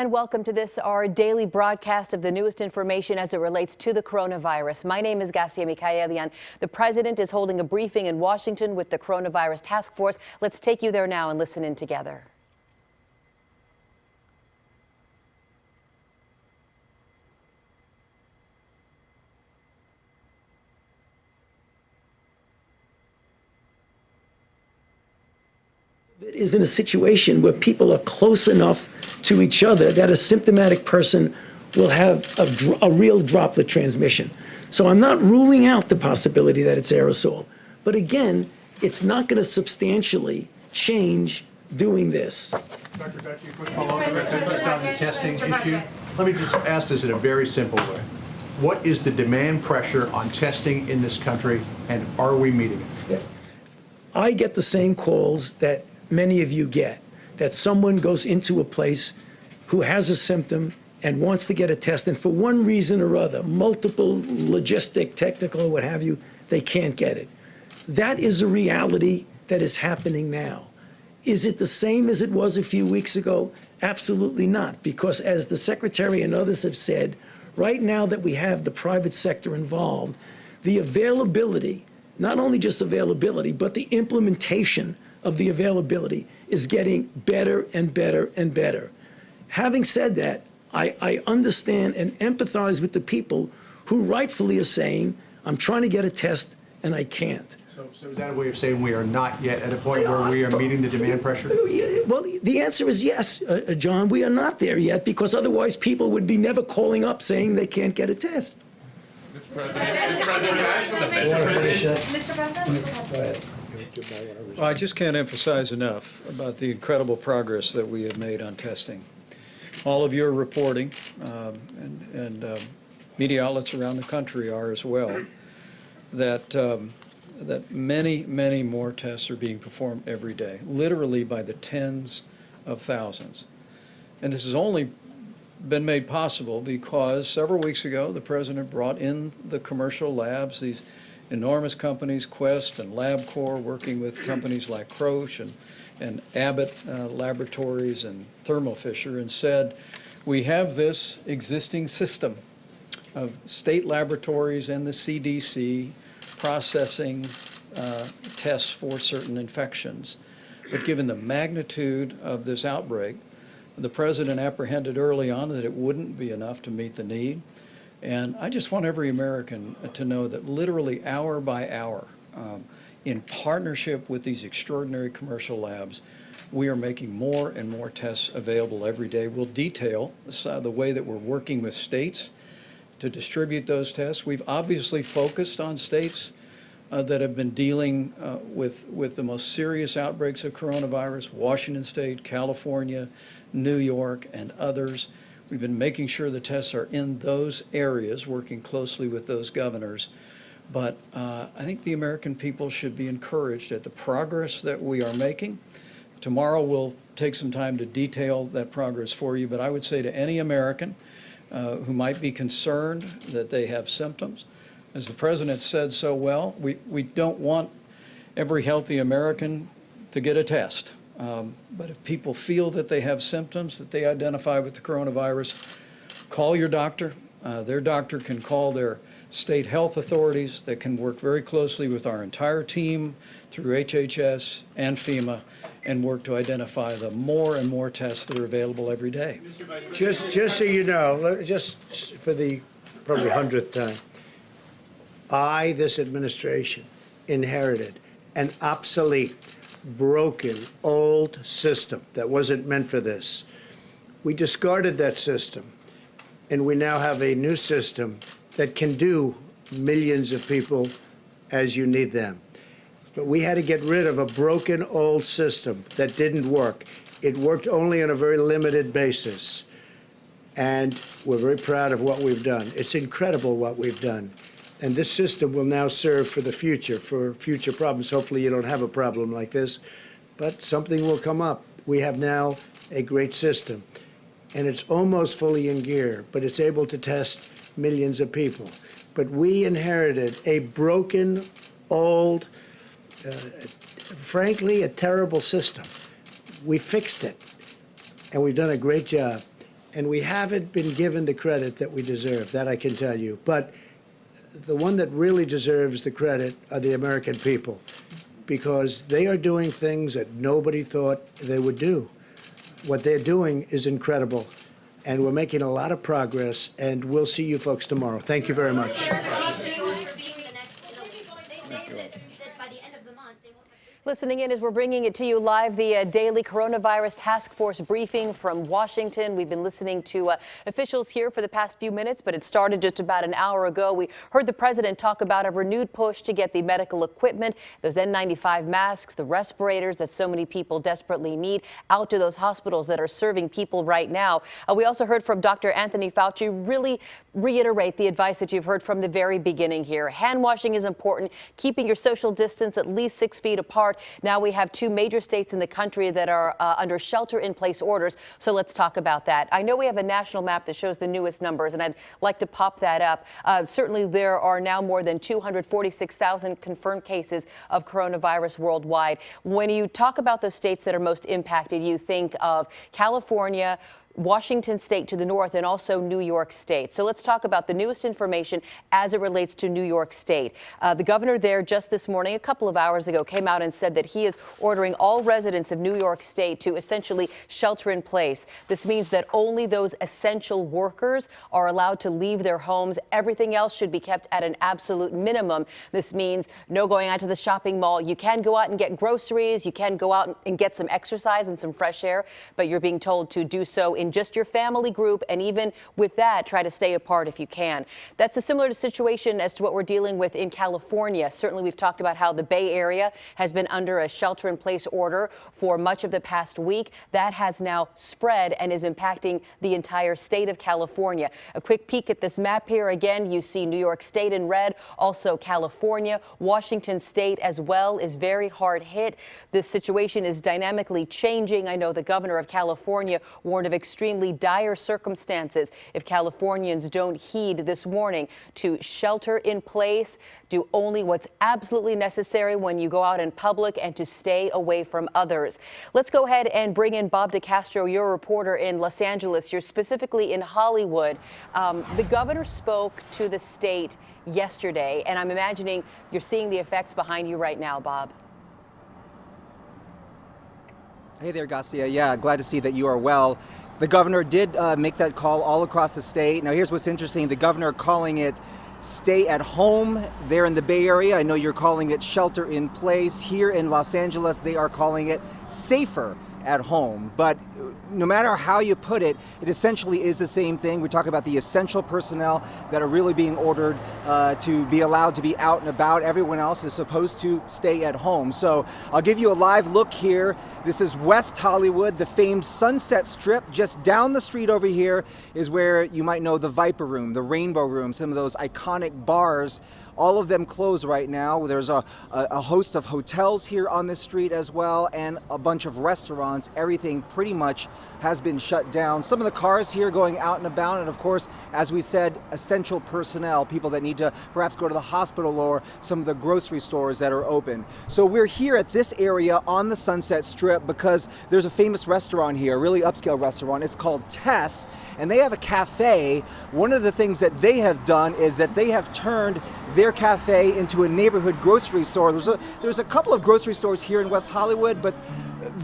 And welcome to this, our daily broadcast of the newest information as it relates to the coronavirus. My name is Gasia, Mikaelian. The president is holding a briefing in Washington with the coronavirus task force. Let's take you there now and listen in together. It is in a situation where people are close enough to each other that a symptomatic person will have a real droplet transmission. So I'm not ruling out the possibility that it's aerosol. But again, it's not going to substantially change doing this. Dr. Gasia, a quick follow-up on the testing issue. Let me just ask this in a very simple way. What is the demand pressure on testing in this country, and are we meeting it? I get the same calls that many of you get, that someone goes into a place who has a symptom and wants to get a test, and for one reason or other, multiple, logistic, technical, or what have you, they can't get it. That is a reality that is happening now. Is it the same as it was a few weeks ago? Absolutely not, because as the Secretary and others have said, right now that we have the private sector involved, the availability, not only just availability, but the implementation of the availability is getting better and better and better. Having said that, I understand and empathize with the people who rightfully are saying, I'm trying to get a test and I can't. So is that a way of saying we are not yet at a point where we are meeting the demand pressure? Well, the answer is yes, John. We are not there yet, because otherwise people would be never calling up saying they can't get a test. Mr. President, Well, I just can't emphasize enough about the incredible progress that we have made on testing. All of you are reporting, and media outlets around the country are as well, that many, many more tests are being performed every day, literally by the tens of thousands. And this has only been made possible because several weeks ago the president brought in the commercial labs, these enormous companies, Quest and LabCorp, working with companies like Roche and Abbott Laboratories and Thermo Fisher, and said, we have this existing system of state laboratories and the CDC processing tests for certain infections. But given the magnitude of this outbreak, the president apprehended early on that it wouldn't be enough to meet the need. And I just want every American to know that literally hour by hour, in partnership with these extraordinary commercial labs, we are making more and more tests available every day. We'll detail the way that we're working with states to distribute those tests. We've obviously focused on states that have been dealing with the most serious outbreaks of coronavirus: Washington State, California, New York, and others. We've been making sure the tests are in those areas, working closely with those governors. But I think the American people should be encouraged at the progress that we are making. Tomorrow we'll take some time to detail that progress for you, but I would say to any American who might be concerned that they have symptoms, as the president said so well, we don't want every healthy American to get a test. But if people feel that they have symptoms that they identify with the coronavirus, call your doctor. Their doctor can call their state health authorities that can work very closely with our entire team through HHS and FEMA and work to identify the more and more tests that are available every day. just so you know, just for the probably 100th time, this administration, inherited an obsolete, broken, old system that wasn't meant for this. We discarded that system, and we now have a new system that can do millions of people as you need them. But we had to get rid of a broken old system that didn't work. It worked only on a very limited basis. And we're very proud of what we've done. It's incredible what we've done. And this system will now serve for the future, for future problems. Hopefully you don't have a problem like this, but something will come up. We have now a great system, and it's almost fully in gear, but it's able to test millions of people. But we inherited a broken, old, frankly, a terrible system. We fixed it, and we've done a great job. And we haven't been given the credit that we deserve, that I can tell you. But the one that really deserves the credit are the American people, because they are doing things that nobody thought they would do. What they're doing is incredible, and we're making a lot of progress, and we'll see you folks tomorrow. Thank you very much. Listening in as we're bringing it to you live, the daily coronavirus task force briefing from Washington. We've been listening to officials here for the past few minutes, but it started just about an hour ago. We heard the president talk about a renewed push to get the medical equipment, those N95 masks, the respirators that so many people desperately need, out to those hospitals that are serving people right now. We also heard from Dr. Anthony Fauci really reiterate the advice that you've heard from the very beginning here. Hand washing is important, keeping your social distance at least 6 feet apart. Now we have 2 major states in the country that are under shelter-in-place orders, so let's talk about that. I know we have a national map that shows the newest numbers, and I'd like to pop that up. Certainly there are now more than 246,000 confirmed cases of coronavirus worldwide. When you talk about those states that are most impacted, you think of California, Washington State to the north, and also New York State. So let's talk about the newest information as it relates to New York State. The governor there just this morning, a couple of hours ago, came out and said that he is ordering all residents of New York State to essentially shelter in place. This means that only those essential workers are allowed to leave their homes. Everything else should be kept at an absolute minimum. This means no going out to the shopping mall. You can go out and get groceries. You can go out and get some exercise and some fresh air, but you're being told to do so in just your family group, and even with that, try to stay apart if you can. That's a similar situation as to what we're dealing with in California. Certainly, we've talked about how the Bay Area has been under a shelter-in-place order for much of the past week. That has now spread and is impacting the entire state of California. A quick peek at this map here. Again, you see New York State in red, also California. Washington State as well is very hard hit. This situation is dynamically changing. I know the governor of California warned of extremely dire circumstances if Californians don't heed this warning to shelter in place, do only what's absolutely necessary when you go out in public, and to stay away from others. Let's go ahead and bring in Bob DeCastro, your reporter in Los Angeles. You're specifically in Hollywood. The governor spoke to the state yesterday, and I'm imagining you're seeing the effects behind you right now, Bob. Hey there, Gasia. Yeah, glad to see that you are well. The governor did make that call all across the state. Now, here's what's interesting. The governor calling it stay at home there in the Bay Area. I know you're calling it shelter in place. Here in Los Angeles, they are calling it safer at home. But no matter how you put it, it essentially is the same thing. We talk about the essential personnel that are really being ordered to be allowed to be out and about. Everyone else is supposed to stay at home. So I'll give you a live look here. This is West Hollywood, the famed Sunset Strip. Just down the street over here is where you might know the Viper Room, the Rainbow Room, some of those iconic bars. All of them closed right now. There's a host of hotels here on this street as well, and a bunch of restaurants. Everything pretty much has been shut down. Some of the cars here going out and about, and of course, as we said, essential personnel, people that need to perhaps go to the hospital or some of the grocery stores that are open. So we're here at this area on the Sunset Strip because there's a famous restaurant here, a really upscale restaurant. It's called Tess, and they have a cafe. One of the things that they have done is that they have turned their cafe into a neighborhood grocery store. There's a couple of grocery stores here in West Hollywood, but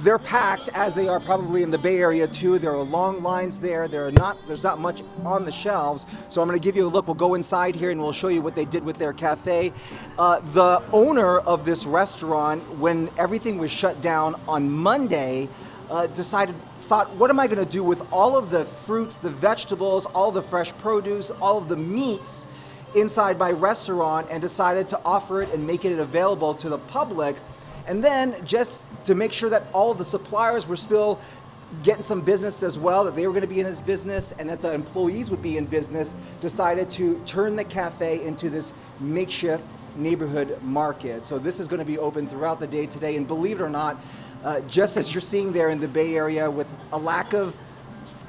they're packed, as they are probably in the Bay Area too. There are long lines there. There's not much on the shelves. So I'm going to give you a look. We'll go inside here and we'll show you what they did with their cafe. The owner of this restaurant, when everything was shut down on Monday, thought, what am I going to do with all of the fruits, the vegetables, all the fresh produce, all of the meats inside my restaurant, and decided to offer it and make it available to the public. And then, just to make sure that all of the suppliers were still getting some business as well, that they were going to be in his business and that the employees would be in business, decided to turn the cafe into this makeshift neighborhood market. So this is going to be open throughout the day today. And believe it or not, just as you're seeing there in the Bay Area, with a lack of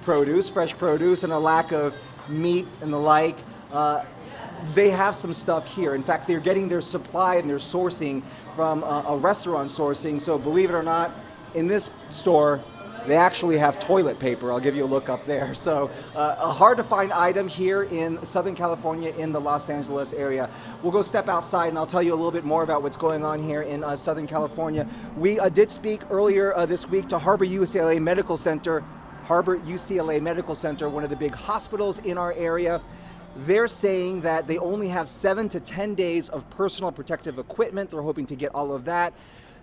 produce, fresh produce, and a lack of meat and the like, they have some stuff here. In fact, they're getting their supply and their sourcing from a restaurant sourcing. So believe it or not, in this store, They actually have toilet paper. I'll give you a look up there. So a hard to find item here in Southern California in the Los Angeles area. We'll go step outside and I'll tell you a little bit more about what's going on here in Southern California. We did speak earlier this week to Harbor UCLA Medical Center, one of the big hospitals in our area. They're saying that they only have 7 to 10 days of personal protective equipment. They're hoping to get all of that.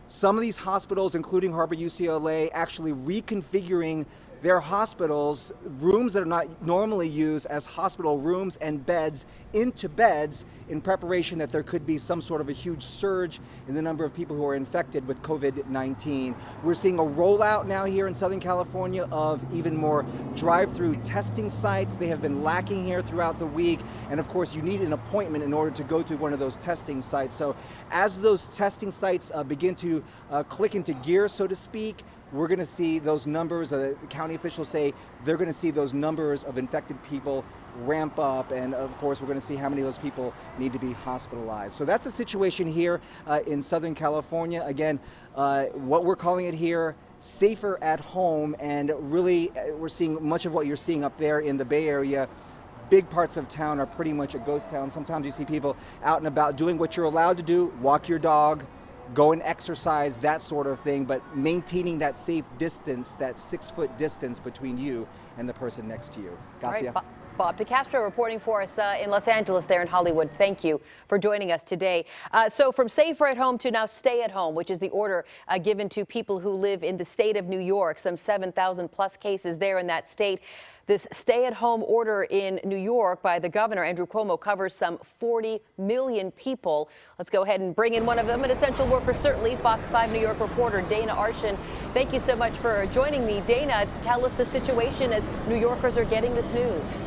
Some of these hospitals, including Harbor UCLA, actually reconfiguring their hospitals, rooms that are not normally used as hospital rooms and beds, into beds in preparation that there could be some sort of a huge surge in the number of people who are infected with COVID-19. We're seeing a rollout now here in Southern California of even more drive-through testing sites. They have been lacking here throughout the week. And of course, you need an appointment in order to go to one of those testing sites. So as those testing sites begin to click into gear, so to speak, we're going to see those numbers, county officials say they're going to see those numbers of infected people ramp up, and of course we're going to see how many of those people need to be hospitalized. So that's the situation here in Southern California. Again, what we're calling it here, safer at home, and really we're seeing much of what you're seeing up there in the Bay Area. Big parts of town are pretty much a ghost town. Sometimes you see people out and about doing what you're allowed to do, walk your dog, go and exercise, that sort of thing, but maintaining that safe distance, that 6-foot distance between you and the person next to you. Gasia? Right, Bob DeCastro reporting for us in Los Angeles there in Hollywood. Thank you for joining us today. So from safer at home to now stay at home, which is the order given to people who live in the state of New York, some 7,000 plus cases there in that state. This stay-at-home order in New York by the governor, Andrew Cuomo, covers some 40 million people. Let's go ahead and bring in one of them, an essential worker, certainly, Fox 5 New York reporter Dana Arshan. Thank you so much for joining me. Dana, tell us the situation as New Yorkers are getting this news.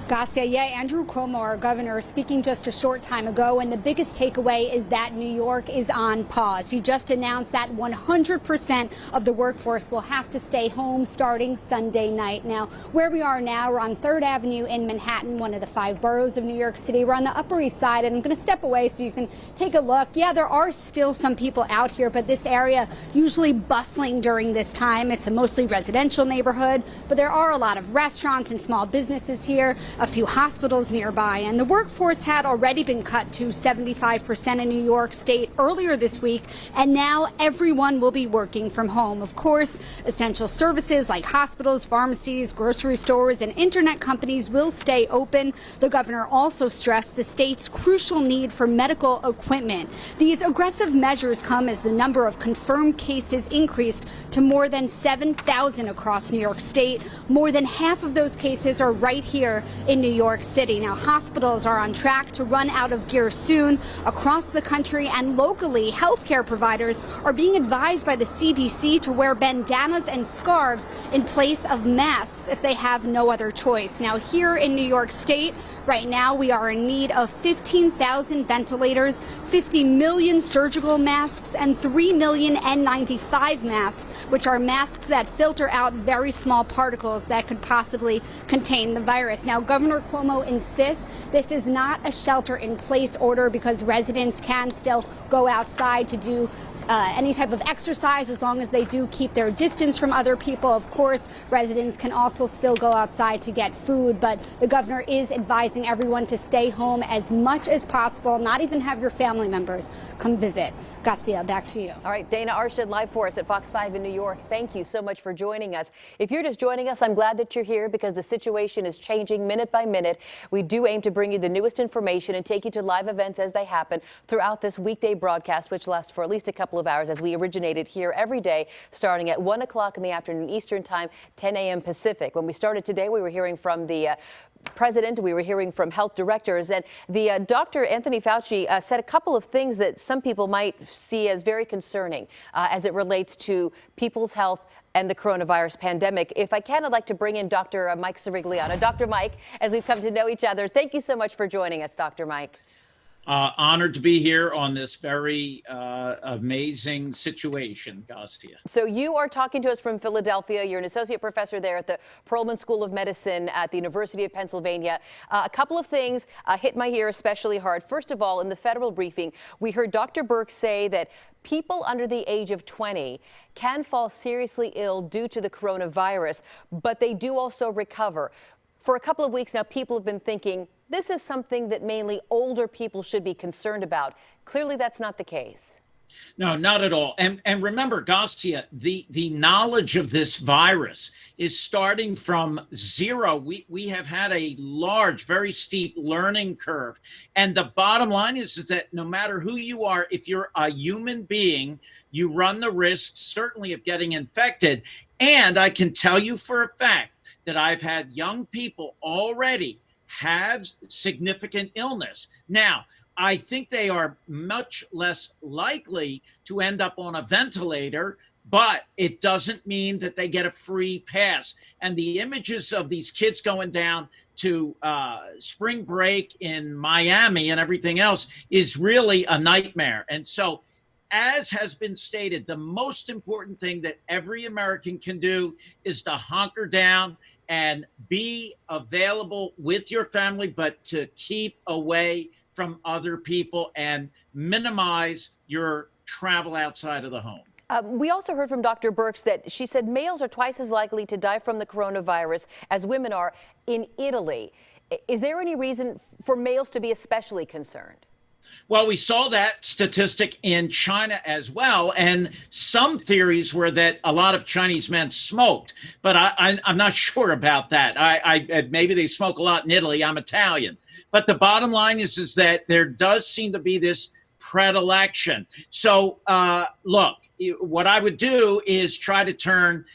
Gasia, yeah, Andrew Cuomo, our governor, speaking just a short time ago, and the biggest takeaway is that New York is on pause. He just announced that 100% of the workforce will have to stay home starting Sunday night. Now, where we are now, we're on 3rd Avenue in Manhattan, one of the 5 boroughs of New York City. We're on the Upper East Side, and I'm going to step away so you can take a look. Yeah, there are still some people out here, but this area usually bustling during this time. It's a mostly residential neighborhood, but there are a lot of restaurants and small businesses here, a few hospitals nearby, and the workforce had already been cut to 75% in New York State earlier this week, and now everyone will be working from home. Of course, essential services like hospitals, pharmacies, grocery stores, and internet companies will stay open. The governor also stressed the state's crucial need for medical equipment. These aggressive measures come as the number of confirmed cases increased to more than 7,000 across New York State. More than half of those cases are right here in New York City. Now, hospitals are on track to run out of gear soon. Across the country and locally, healthcare providers are being advised by the CDC to wear bandanas and scarves in place of masks if they have no other choice. Now, here in New York State, right now, we are in need of 15,000 ventilators, 50 million surgical masks, and 3 million N95 masks, which are masks that filter out very small particles that could possibly contain the virus. Now, Governor Cuomo insists this is not a shelter-in-place order because residents can still go outside to do any type of exercise as long as they do keep their distance from other people. Of course, residents can also still go outside to get food, but the governor is advising everyone to stay home as much as possible, not even have your family members come visit. Gasia, back to you. All right, Dana Arshan live for us at Fox 5 in New York. Thank you so much for joining us. If you're just joining us, I'm glad that you're here because the situation is changing minute by minute. We do aim to bring you the newest information and take you to live events as they happen throughout this weekday broadcast, which lasts for at least a couple of hours as we originated here every day, starting at 1 o'clock in the afternoon Eastern Time, 10 a.m. Pacific. When we started today, we were hearing from the president, we were hearing from health directors, and the Dr. Anthony Fauci said a couple of things that some people might see as very concerning as it relates to people's health and the coronavirus pandemic. If I can, I'd like to bring in Dr. Mike Sirigliano. Dr. Mike, as we've come to know each other, thank you so much for joining us, Dr. Mike. Honored to be here on this very amazing situation, Gasia. So you are talking to us from Philadelphia. You're an associate professor there at the Perelman School of Medicine at the University of Pennsylvania. A couple of things hit my ear especially hard. First of all, in the federal briefing, we heard Dr. Birx say that people under the age of 20 can fall seriously ill due to the coronavirus, but they do also recover. For a couple of weeks now, people have been thinking this is something that mainly older people should be concerned about. Clearly, that's not the case. No, not at all. And remember, Gasia, the knowledge of this virus is starting from zero. We have had a large, very steep learning curve. And the bottom line is that no matter who you are, if you're a human being, you run the risk, certainly, of getting infected. And I can tell you for a fact that I've had young people already have significant illness. Now, I think they are much less likely to end up on a ventilator, but it doesn't mean that they get a free pass. And the images of these kids going down to spring break in Miami and everything else is really a nightmare. And so, as has been stated, the most important thing that every American can do is to hunker down and be available with your family, but to keep away from other people and minimize your travel outside of the home. We also heard from Dr. Birx that she said males are twice as likely to die from the coronavirus as women are in Italy. Is there any reason for males to be especially concerned? Well, we saw that statistic in China as well. And some theories were that a lot of Chinese men smoked, but I'm not sure about that. Maybe they smoke a lot in Italy. I'm Italian. But the bottom line is that there does seem to be this predilection. So, look, what I would do is try to turn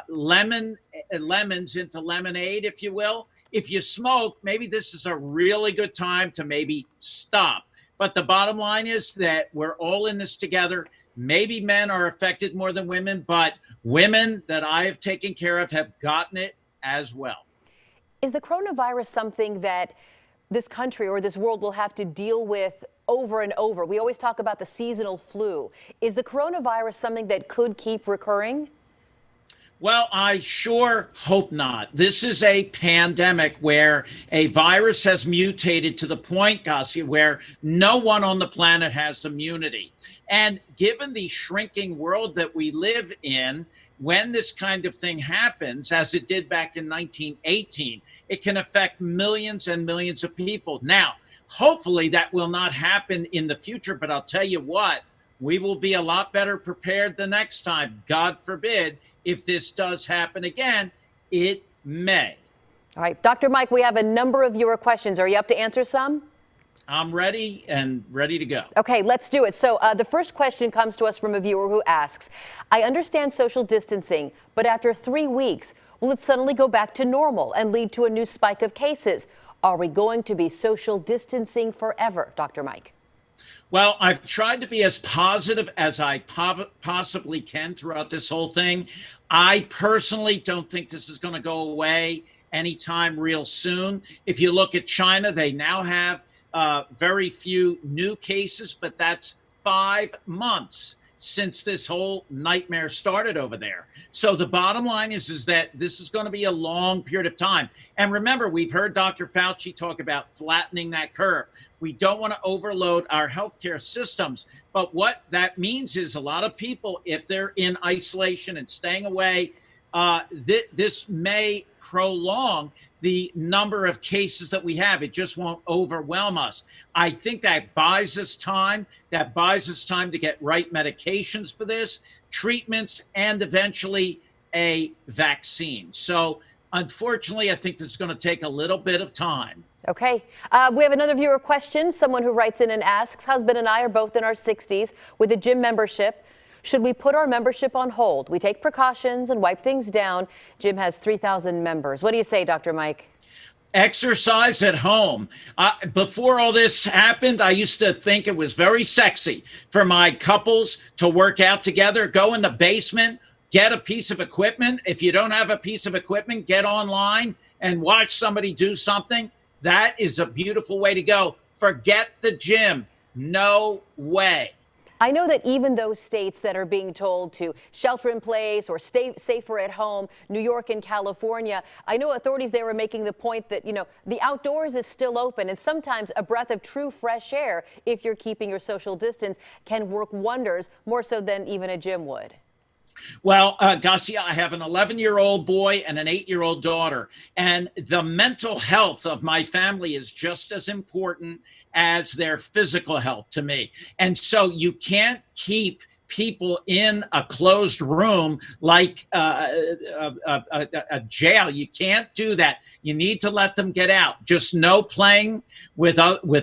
lemons into lemonade, if you will. If you smoke, maybe this is a really good time to maybe stop. But the bottom line is that we're all in this together. Maybe men are affected more than women, but women that I have taken care of have gotten it as well. Is the coronavirus something that this country or this world will have to deal with over and over? We always talk about the seasonal flu. Is the coronavirus something that could keep recurring? Well, I sure hope not. This is a pandemic where a virus has mutated to the point, Gasia, where no one on the planet has immunity. And given the shrinking world that we live in, when this kind of thing happens, as it did back in 1918, it can affect millions and millions of people. Now, hopefully that will not happen in the future, but I'll tell you what, we will be a lot better prepared the next time, God forbid. If this does happen again, it may. All right, Dr. Mike, we have a number of viewer questions. Are you up to answer some? I'm ready and ready to go. Okay, let's do it. So the first question comes to us from a viewer who asks, I understand social distancing, but after 3 weeks, will it suddenly go back to normal and lead to a new spike of cases? Are we going to be social distancing forever, Dr. Mike? Well, I've tried to be as positive as I possibly can throughout this whole thing. I personally don't think this is going to go away anytime real soon. If you look at China, they now have very few new cases, but that's 5 months since this whole nightmare started over there. So the bottom line is that this is going to be a long period of time. And remember, we've heard Dr. Fauci talk about flattening that curve. We don't want to overload our healthcare systems. But what that means is a lot of people, if they're in isolation and staying away, this may prolong the number of cases that we have. It just won't overwhelm us. I think that buys us time. That buys us time to get right medications for this, treatments, and eventually a vaccine. So unfortunately, I think this is going to take a little bit of time. Okay. We have another viewer question. Someone who writes in and asks, husband and I are both in our 60s with a gym membership. Should we put our membership on hold? We take precautions and wipe things down. Gym has 3,000 members. What do you say, Dr. Mike? Exercise at home. Before all this happened, I used to think it was very sexy for my couples to work out together, go in the basement, get a piece of equipment. If you don't have a piece of equipment, get online and watch somebody do something. That is a beautiful way to go. Forget the gym. No way. I know that even those states that are being told to shelter in place or stay safer at home, New York and California, I know authorities there were making the point that, the outdoors is still open, and sometimes a breath of true fresh air, if you're keeping your social distance, can work wonders, more so than even a gym would. Well, Gasia, I have an 11-year-old boy and an 8-year-old daughter, and the mental health of my family is just as important as their physical health to me. And so you can't keep people in a closed room like a jail. You can't do that. You need to let them get out. Just no playing with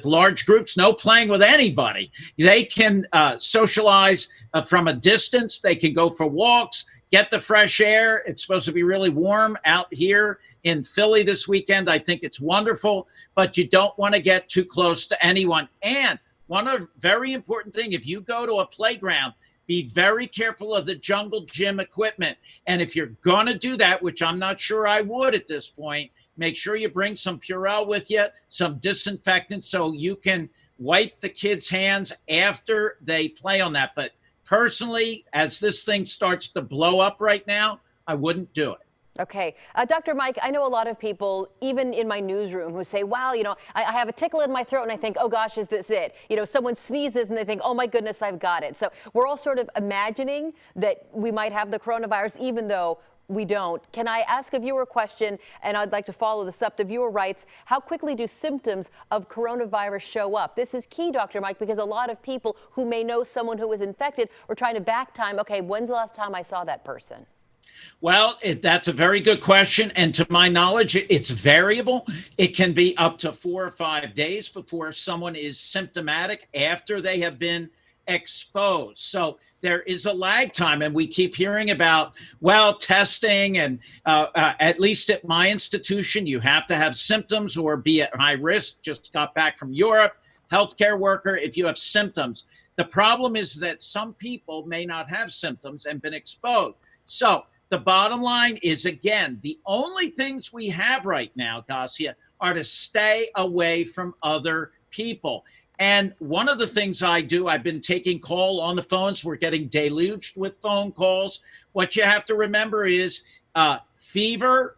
large groups, no playing with anybody. They can socialize from a distance. They can go for walks, get the fresh air. It's supposed to be really warm out here in Philly this weekend. I think it's wonderful, but you don't want to get too close to anyone. And one very important thing, if you go to a playground, be very careful of the jungle gym equipment. And if you're going to do that, which I'm not sure I would at this point, make sure you bring some Purell with you, some disinfectant, so you can wipe the kids' hands after they play on that. But personally, as this thing starts to blow up right now, I wouldn't do it. Okay. Dr. Mike, I know a lot of people, even in my newsroom, who say, wow, I have a tickle in my throat and I think, oh gosh, is this it? Someone sneezes and they think, oh my goodness, I've got it. So we're all sort of imagining that we might have the coronavirus, even though we don't. Can I ask a viewer question? And I'd like to follow this up. The viewer writes, how quickly do symptoms of coronavirus show up? This is key, Dr. Mike, because a lot of people who may know someone who was infected are trying to back time. Okay, when's the last time I saw that person? Well, that's a very good question. And to my knowledge, it's variable. It can be up to 4 or 5 days before someone is symptomatic after they have been exposed. So there is a lag time, and we keep hearing about, testing, and at least at my institution, you have to have symptoms or be at high risk. Just got back from Europe. Healthcare worker, if you have symptoms. The problem is that some people may not have symptoms and been exposed. So the bottom line is, again, the only things we have right now, Gasia, are to stay away from other people. And one of the things I do, I've been taking call on the phones. We're getting deluged with phone calls. What you have to remember is fever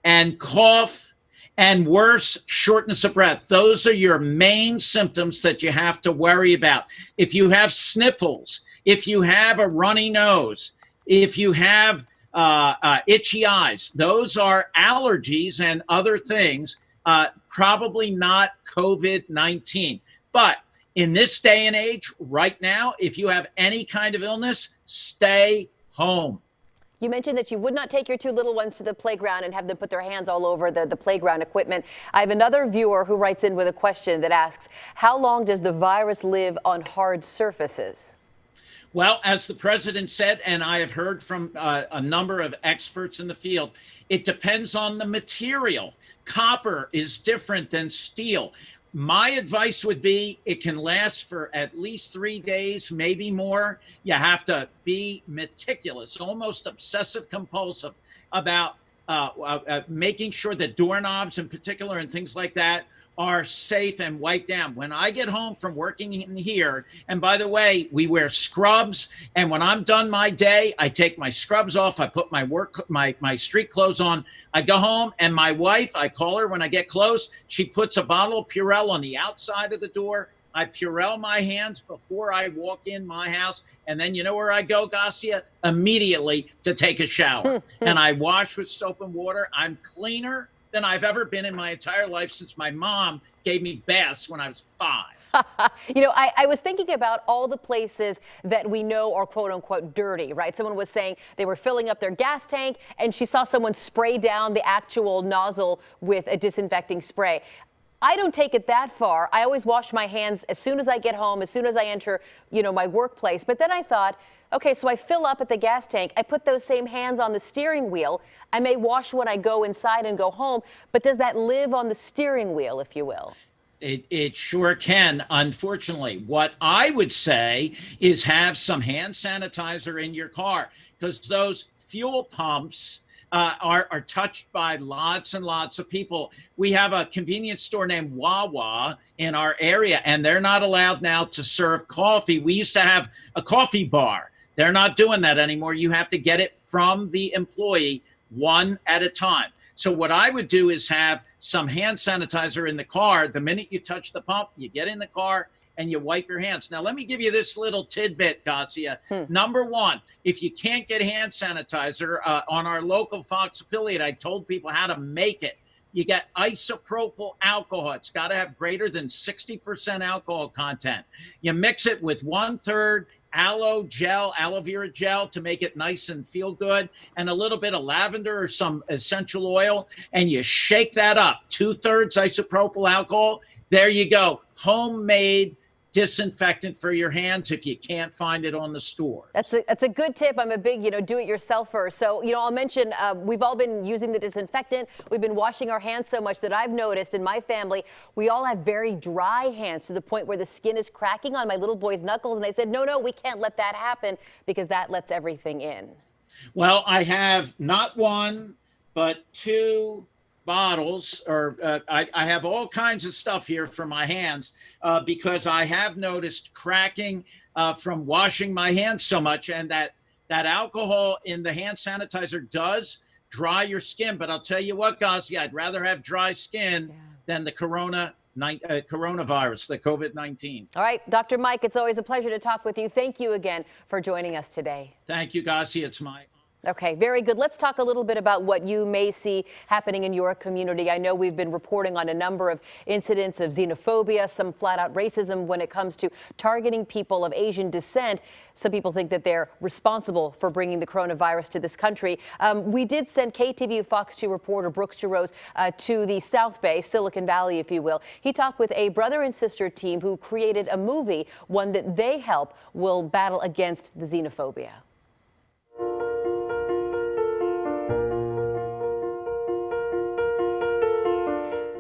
and cough and worse, shortness of breath. Those are your main symptoms that you have to worry about. If you have sniffles, if you have a runny nose, if you have itchy eyes, those are allergies and other things, probably not COVID-19. But in this day and age, right now, if you have any kind of illness, stay home. You mentioned that you would not take your 2 little ones to the playground and have them put their hands all over the playground equipment. I have another viewer who writes in with a question that asks, how long does the virus live on hard surfaces? Well, as the president said, and I have heard from a number of experts in the field, it depends on the material. Copper is different than steel. My advice would be it can last for at least 3 days, maybe more. You have to be meticulous, almost obsessive compulsive about making sure that doorknobs in particular and things like that are safe and wiped down. When I get home from working in here, and by the way, we wear scrubs, and when I'm done my day, I take my scrubs off, I put my street clothes on, I go home, and my wife, I call her when I get close, she puts a bottle of Purell on the outside of the door. I Purell my hands before I walk in my house, and then you know where I go, Gasia? Immediately to take a shower. And I wash with soap and water. I'm cleaner than I've ever been in my entire life since my mom gave me baths when I was 5. I was thinking about all the places that we know are quote unquote dirty, right? Someone was saying they were filling up their gas tank and she saw someone spray down the actual nozzle with a disinfecting spray. I don't take it that far. I always wash my hands as soon as I get home, as soon as I enter, my workplace. But then I thought, okay, so I fill up at the gas tank. I put those same hands on the steering wheel. I may wash when I go inside and go home, but does that live on the steering wheel, if you will? It sure can, unfortunately. What I would say is have some hand sanitizer in your car. because those fuel pumps are touched by lots and lots of people. We have a convenience store named Wawa in our area, and they're not allowed now to serve coffee. We used to have a coffee bar. They're not doing that anymore. You have to get it from the employee one at a time. So what I would do is have some hand sanitizer in the car. The minute you touch the pump, you get in the car and you wipe your hands. Now, let me give you this little tidbit, Gasia. Number one, if you can't get hand sanitizer, on our local Fox affiliate, I told people how to make it. You get isopropyl alcohol. It's got to have greater than 60% alcohol content. You mix it with 1/3 aloe vera gel to make it nice and feel good, and a little bit of lavender or some essential oil, and you shake that up. 2/3 isopropyl alcohol. There you go. Homemade disinfectant for your hands if you can't find it on the store. That's a good tip. I'm a big, do-it-yourselfer. So, I'll mention we've all been using the disinfectant. We've been washing our hands so much that I've noticed in my family, we all have very dry hands to the point where the skin is cracking on my little boy's knuckles. And I said, no, we can't let that happen because that lets everything in. Well, I have not one, but 2 bottles, or I have all kinds of stuff here for my hands because I have noticed cracking from washing my hands so much, and that alcohol in the hand sanitizer does dry your skin. But I'll tell you what, Gasia, I'd rather have dry skin than the coronavirus, the COVID-19. All right, Dr. Mike, it's always a pleasure to talk with you. Thank you again for joining us today. Thank you, Gasia. It's my Okay, very good. Let's talk a little bit about what you may see happening in your community. I know we've been reporting on a number of incidents of xenophobia, some flat-out racism when it comes to targeting people of Asian descent. Some people think that they're responsible for bringing the coronavirus to this country. We did send KTVU Fox 2 reporter Brooks Jerose to the South Bay, Silicon Valley, if you will. He talked with a brother and sister team who created a movie, one that they help will battle against the xenophobia.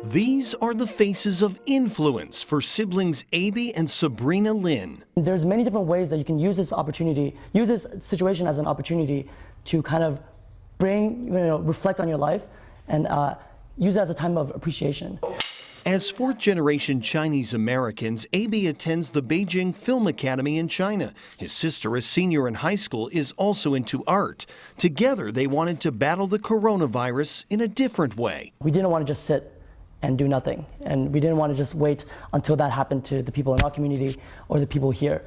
These are the faces of influence for siblings Abby and Sabrina Lynn. There's many different ways that you can use this opportunity, use this situation as an opportunity to kind of reflect on your life and use it as a time of appreciation. As fourth-generation Chinese Americans, Abby attends the Beijing Film Academy in China. His sister, a senior in high school, is also into art. Together, they wanted to battle the coronavirus in a different way. We didn't want to just sit and do nothing. And we didn't want to just wait until that happened to the people in our community or the people here.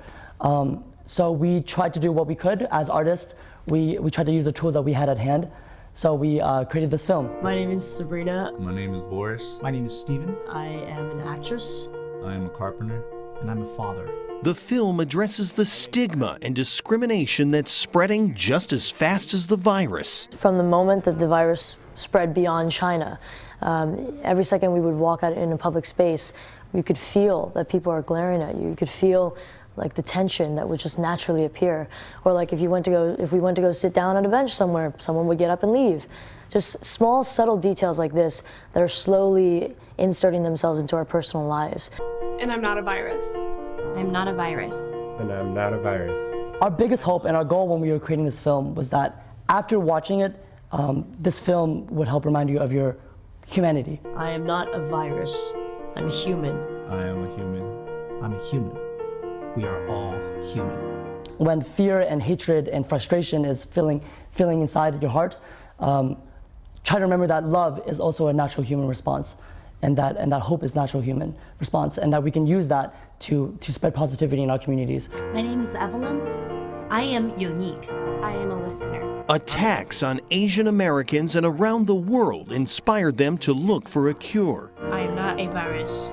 So we tried to do what we could as artists. We tried to use the tools that we had at hand. So we created this film. My name is Sabrina. My name is Boris. My name is Steven. I am an actress. I am a carpenter. And I'm a father. The film addresses the stigma and discrimination that's spreading just as fast as the virus. From the moment that the virus spread beyond China, every second we would walk out in a public space, you could feel that people are glaring at you. You could feel like the tension that would just naturally appear. Or like if we went to go sit down on a bench somewhere, someone would get up and leave. Just small, subtle details like this that are slowly inserting themselves into our personal lives. And I'm not a virus. I'm not a virus. And I'm not a virus. Our biggest hope and our goal when we were creating this film was that after watching it, this film would help remind you of your humanity. I am not a virus. I'm a human. I am a human. I'm a human. We are all human. When fear and hatred and frustration is filling inside your heart, try to remember that love is also a natural human response, and that hope is natural human response, and that we can use that to spread positivity in our communities. My name is Evelyn. I am unique. I am a listener. Attacks on Asian Americans and around the world inspired them to look for a cure. I am not a virus.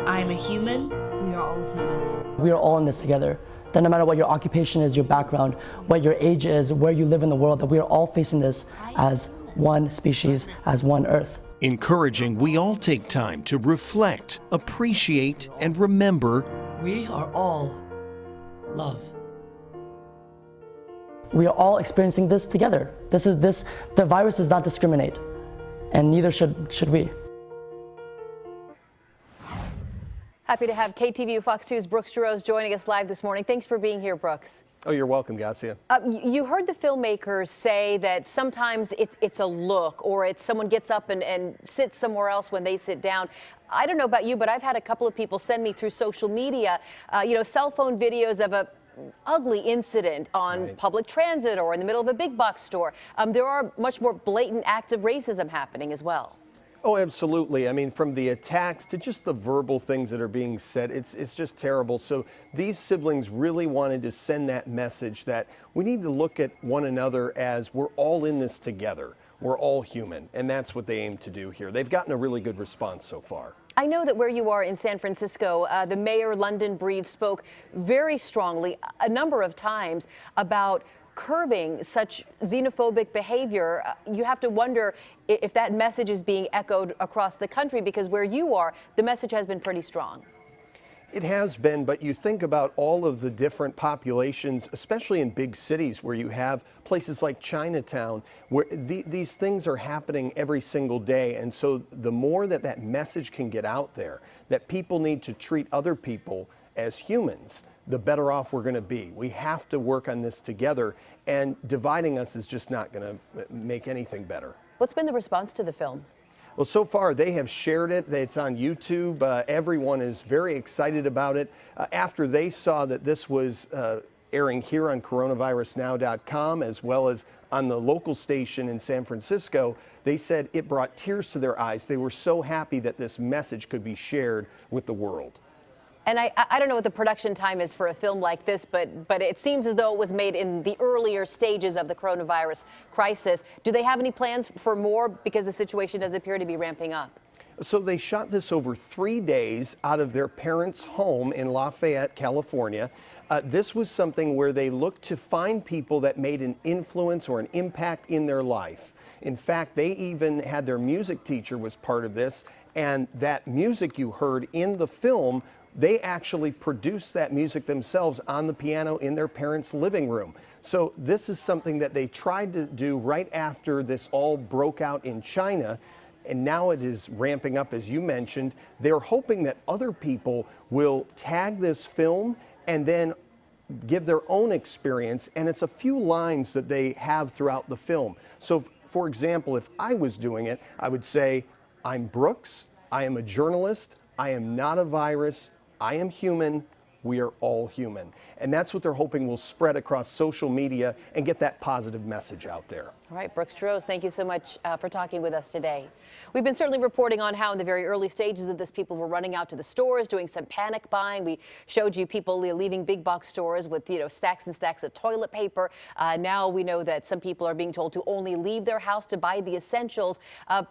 I am a human. We are all human. We are all in this together. That no matter what your occupation is, your background, what your age is, where you live in the world, that we are all facing this as one species, as one Earth. Encouraging we all take time to reflect, appreciate, and remember. We are all love. We are all experiencing this together. The virus does not discriminate, and neither should we. Happy to have KTVU Fox 2's Brooks Jerose joining us live this morning. Thanks for being here, Brooks. Oh, you're welcome, Gasia. You heard the filmmakers say that sometimes it's a look, or it's someone gets up and sits somewhere else when they sit down. I don't know about you, but I've had a couple of people send me through social media, cell phone videos of a ugly incident on public transit or in the middle of a big box store. There are much more blatant acts of racism happening as well. Oh, absolutely. I mean, from the attacks to just the verbal things that are being said, it's just terrible. So these siblings really wanted to send that message that we need to look at one another as we're all in this together. We're all human, and that's what they aim to do here. They've gotten a really good response so far. I know that where you are in San Francisco, the mayor, London Breed, spoke very strongly a number of times about curbing such xenophobic behavior. You have to wonder if that message is being echoed across the country, because where you are, the message has been pretty strong. It has been, but you think about all of the different populations, especially in big cities where you have places like Chinatown, where these things are happening every single day. And so the more that that message can get out there, that people need to treat other people as humans, the better off we're going to be. We have to work on this together, and dividing us is just not going to make anything better. What's been the response to the film? Well, so far they have shared it. It's on YouTube. Everyone is very excited about it. After they saw that this was airing here on coronavirusnow.com as well as on the local station in San Francisco, they said it brought tears to their eyes. They were so happy that this message could be shared with the world. And I don't know what the production time is for a film like this, but it seems as though it was made in the earlier stages of the coronavirus crisis. Do they have any plans for more, because the situation does appear to be ramping up? So they shot this over 3 days out of their parents' home in Lafayette, California. This was something where they looked to find people that made an influence or an impact in their life. In fact, they even had their music teacher was part of this, and that music you heard in the film, they actually produced that music themselves on the piano in their parents' living room. So this is something that they tried to do right after this all broke out in China, and now it is ramping up, as you mentioned. They're hoping that other people will tag this film and then give their own experience, and it's a few lines that they have throughout the film. So, for example, if I was doing it, I would say, I'm Brooks, I am a journalist, I am not a virus, I am human, we are all human. And that's what they're hoping will spread across social media and get that positive message out there. All right, Brooks Droz, thank you so much for talking with us today. We've been certainly reporting on how in the very early stages of this, people were running out to the stores, doing some panic buying. We showed you people leaving big box stores with, stacks and stacks of toilet paper. Now we know that some people are being told to only leave their house to buy the essentials.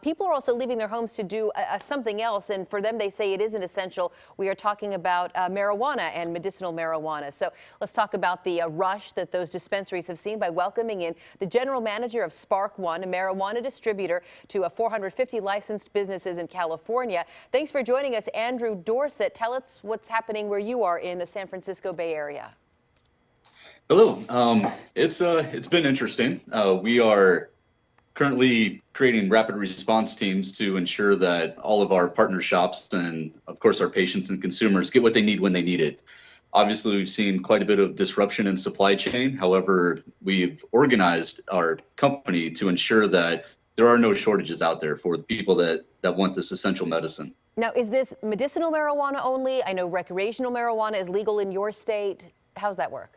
People are also leaving their homes to do something else, and for them, they say it isn't essential. We are talking about marijuana and medicinal marijuana. So let's talk about the rush that those dispensaries have seen by welcoming in the general manager of Spark One, a marijuana distributor to 450 licensed businesses in California. Thanks for joining us, Andrew Dorsett. Tell us what's happening where you are in the San Francisco Bay Area. Hello. It's been interesting. We are currently creating rapid response teams to ensure that all of our partner shops and, of course, our patients and consumers get what they need when they need it. Obviously, we've seen quite a bit of disruption in supply chain. However, we've organized our company to ensure that there are no shortages out there for the people that want this essential medicine. Now, is this medicinal marijuana only? I know recreational marijuana is legal in your state. How's that work?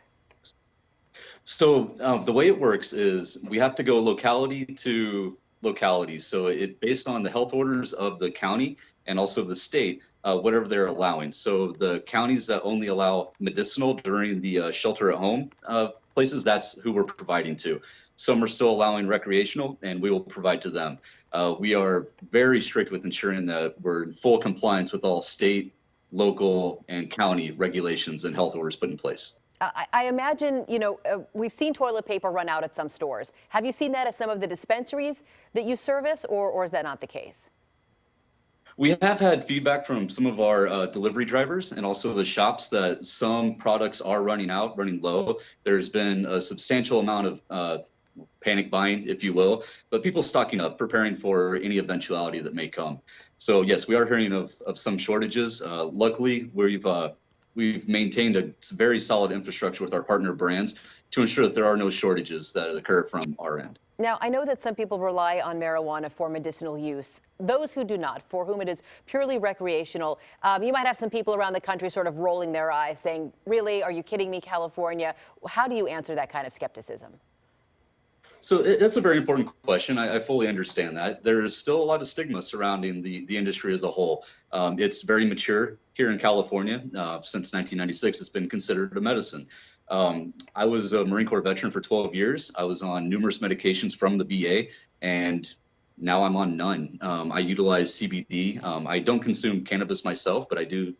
So the way it works is we have to go locality to locality. So it based on the health orders of the county and also the state, whatever they're allowing. So the counties that only allow medicinal during the shelter at home places, that's who we're providing to. Some are still allowing recreational, and we will provide to them. We are very strict with ensuring that we're in full compliance with all state, local, and county regulations and health orders put in place. I imagine, we've seen toilet paper run out at some stores. Have you seen that at some of the dispensaries that you service, or is that not the case? We have had feedback from some of our delivery drivers and also the shops that some products are running low. There's been a substantial amount of panic buying, if you will, but people stocking up, preparing for any eventuality that may come. So yes, we are hearing of some shortages. Luckily, we've we've maintained a very solid infrastructure with our partner brands to ensure that there are no shortages that occur from our end. Now, I know that some people rely on marijuana for medicinal use. Those who do not, for whom it is purely recreational, you might have some people around the country sort of rolling their eyes saying, really, are you kidding me, California? How do you answer that kind of skepticism? So that's a very important question. I fully understand that. There's still a lot of stigma surrounding the industry as a whole. It's very mature here in California. Since 1996, it's been considered a medicine. I was a Marine Corps veteran for 12 years. I was on numerous medications from the VA, and now I'm on none. I utilize CBD. I don't consume cannabis myself, but I do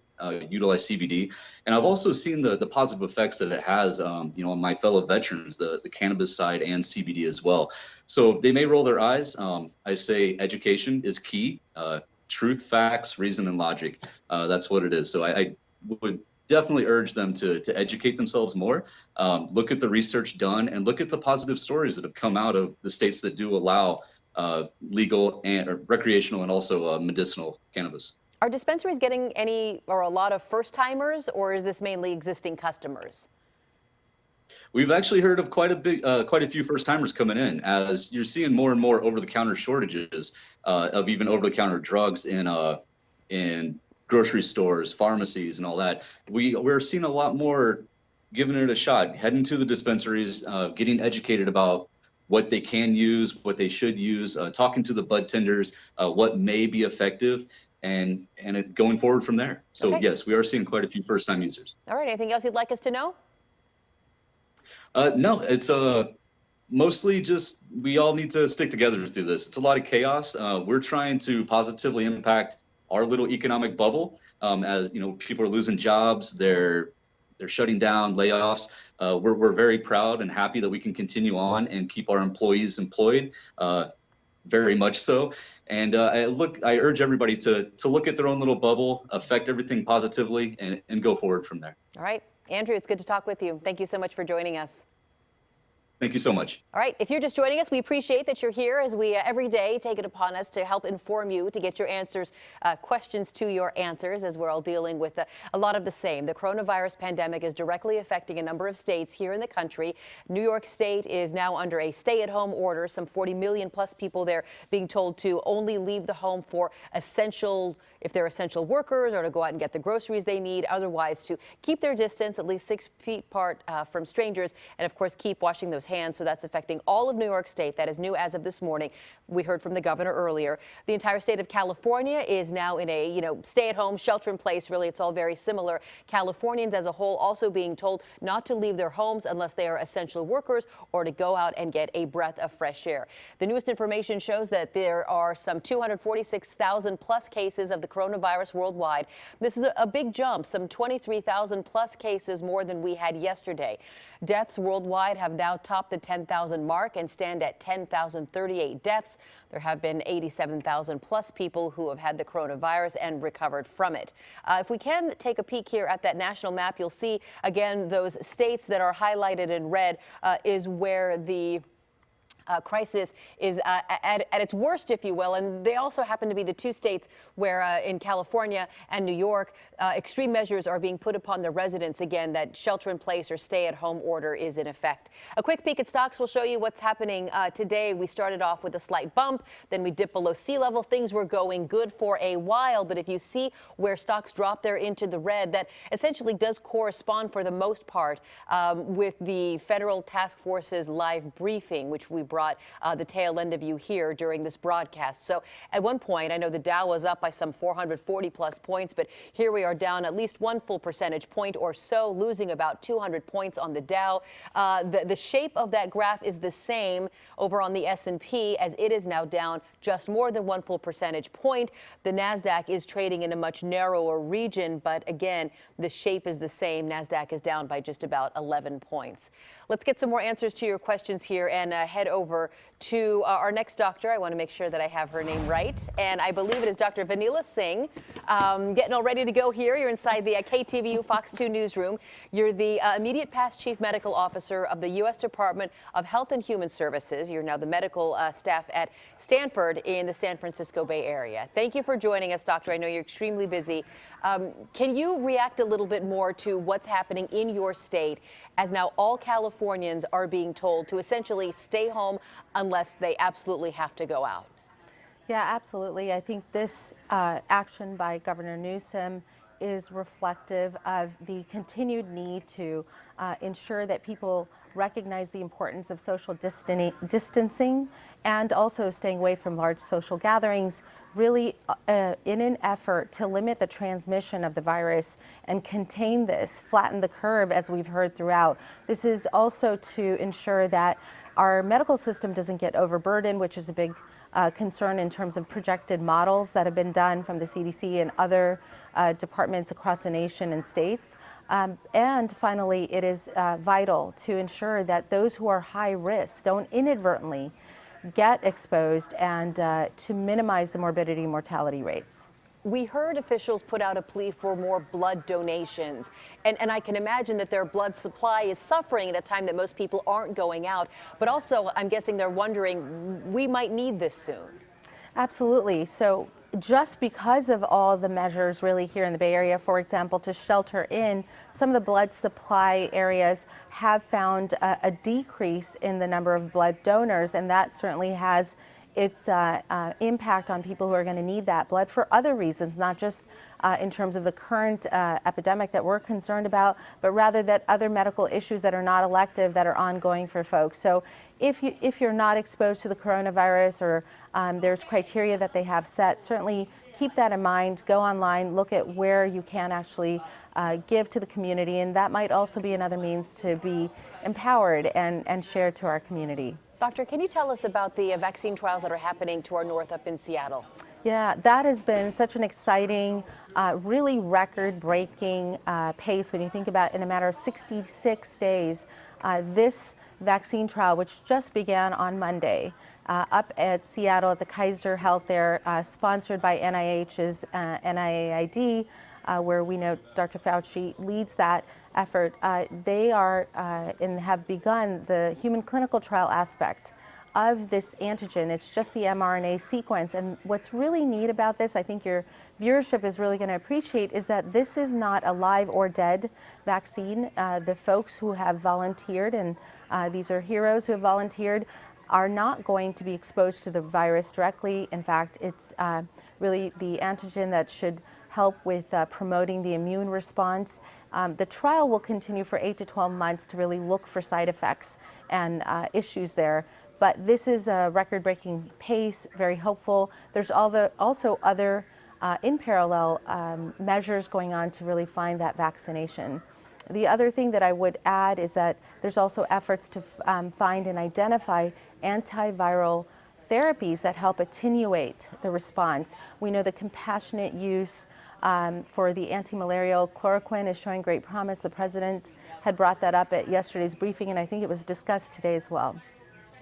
utilize CBD. And I've also seen the positive effects that it has, on my fellow veterans, the cannabis side and CBD as well. So they may roll their eyes. I say education is key. Truth, facts, reason, and logic. That's what it is. So I would definitely urge them to educate themselves more, look at the research done, and look at the positive stories that have come out of the states that do allow legal and recreational and also medicinal cannabis. Are dispensaries getting any or a lot of first-timers, or is this mainly existing customers? We've actually heard of quite a few first-timers coming in, as you're seeing more and more over-the-counter shortages of even over-the-counter drugs in grocery stores, pharmacies, and all that. We're seeing a lot more giving it a shot, heading to the dispensaries, getting educated about what they can use, what they should use, talking to the bud tenders, what may be effective, and going forward from there. So Okay. yes, we are seeing quite a few first-time users. All right. Anything else you'd like us to know? No, it's mostly just we all need to stick together through this. It's a lot of chaos. We're trying to positively impact our little economic bubble. As people are losing jobs, they're shutting down, layoffs. We're very proud and happy that we can continue on and keep our employees employed. Very much so. And I urge everybody to look at their own little bubble, affect everything positively, and go forward from there. All right. Andrew, it's good to talk with you. Thank you so much for joining us. Thank you so much. All right. If you're just joining us, we appreciate that you're here as we every day take it upon us to help inform you, to get your answers, questions to your answers, as we're all dealing with a lot of the same. The coronavirus pandemic is directly affecting a number of states here in the country. New York State is now under a stay-at-home order. Some 40 million plus people there being told to only leave the home for if they're essential workers, or to go out and get the groceries they need. Otherwise, to keep their distance at least 6 feet apart from strangers, and of course keep washing those hands. So that's affecting all of New York State. That is new as of this morning. We heard from the governor earlier. The entire state of California is now in a stay-at-home, shelter-in-place. Really, it's all very similar. Californians as a whole also being told not to leave their homes unless they are essential workers, or to go out and get a breath of fresh air. The newest information shows that there are some 246,000 plus cases of the coronavirus worldwide. This is a big jump, some 23,000 plus cases more than we had yesterday. Deaths worldwide have now topped the 10,000 mark and stand at 10,038 deaths. There have been 87,000 plus people who have had the coronavirus and recovered from it. If we can take a peek here at that national map, you'll see again those states that are highlighted in red is where the crisis is at its worst, if you will. And they also happen to be the two states where in California and New York, extreme measures are being put upon the residents. Again, that shelter-in-place or stay-at-home order is in effect. A quick peek at stocks will show you what's happening today. We started off with a slight bump, then we dipped below sea level. Things were going good for a while, but if you see where stocks drop there into the red, that essentially does correspond for the most part with the federal task force's live briefing, which we brought the tail end of you here during this broadcast. So at one point, I know the Dow was up by some 440 plus points, but here we are down at least 1 full percentage point or so, losing about 200 points on the Dow. The shape of that graph is the same over on the S&P, as it is now down just more than 1 full percentage point. The NASDAQ is trading in a much narrower region, but again, the shape is the same. NASDAQ is down by just about 11 points. Let's get some more answers to your questions here and head over to our next doctor. I want to make sure that I have her name right. And I believe it is Dr. Vanila Singh. Getting all ready to go here. You're inside the KTVU Fox 2 newsroom. You're the immediate past chief medical officer of the U.S. Department of Health and Human Services. You're now the medical staff at Stanford in the San Francisco Bay Area. Thank you for joining us, doctor. I know you're extremely busy. Can you react a little bit more to what's happening in your state as now all Californians are being told to essentially stay home unless they absolutely have to go out? Yeah, absolutely. I think this action by Governor Newsom is reflective of the continued need to ensure that people recognize the importance of social distancing and also staying away from large social gatherings, really in an effort to limit the transmission of the virus and contain this, flatten the curve, as we've heard throughout. This is also to ensure that our medical system doesn't get overburdened, which is a big concern in terms of projected models that have been done from the CDC and other departments across the nation and states. And finally, it is vital to ensure that those who are high risk don't inadvertently get exposed and to minimize the morbidity and mortality rates. We heard officials put out a plea for more blood donations, and I can imagine that their blood supply is suffering at a time that most people aren't going out, but also I'm guessing they're wondering, we might need this soon. Absolutely. So just because of all the measures really here in the Bay Area, for example, to shelter in, some of the blood supply areas have found a decrease in the number of blood donors, and that certainly has its impact on people who are going to need that blood for other reasons, not just in terms of the current epidemic that we're concerned about, but rather that other medical issues that are not elective that are ongoing for folks. So if you're not exposed to the coronavirus or there's criteria that they have set, certainly keep that in mind. Go online, look at where you can actually give to the community, and that might also be another means to be empowered and shared to our community. Doctor, can you tell us about the vaccine trials that are happening to our north up in Seattle? Yeah, that has been such an exciting, really record-breaking pace when you think about in a matter of 66 days, this vaccine trial, which just began on Monday, up at Seattle at the Kaiser Health there, sponsored by NIH's NIAID, where we know Dr. Fauci leads that effort. They are and have begun the human clinical trial aspect of this antigen. It's just the mRNA sequence. And what's really neat about this, I think your viewership is really going to appreciate, is that this is not a live or dead vaccine. The folks who have volunteered, and these are heroes who have volunteered, are not going to be exposed to the virus directly. In fact, it's really the antigen that should help with promoting the immune response. The trial will continue for 8 to 12 months to really look for side effects and issues there. But this is a record-breaking pace, very hopeful. There's also other in parallel measures going on to really find that vaccination. The other thing that I would add is that there's also efforts to find and identify antiviral therapies that help attenuate the response. We know the compassionate use for the anti-malarial chloroquine is showing great promise. The president had brought that up at yesterday's briefing, and I think it was discussed today as well.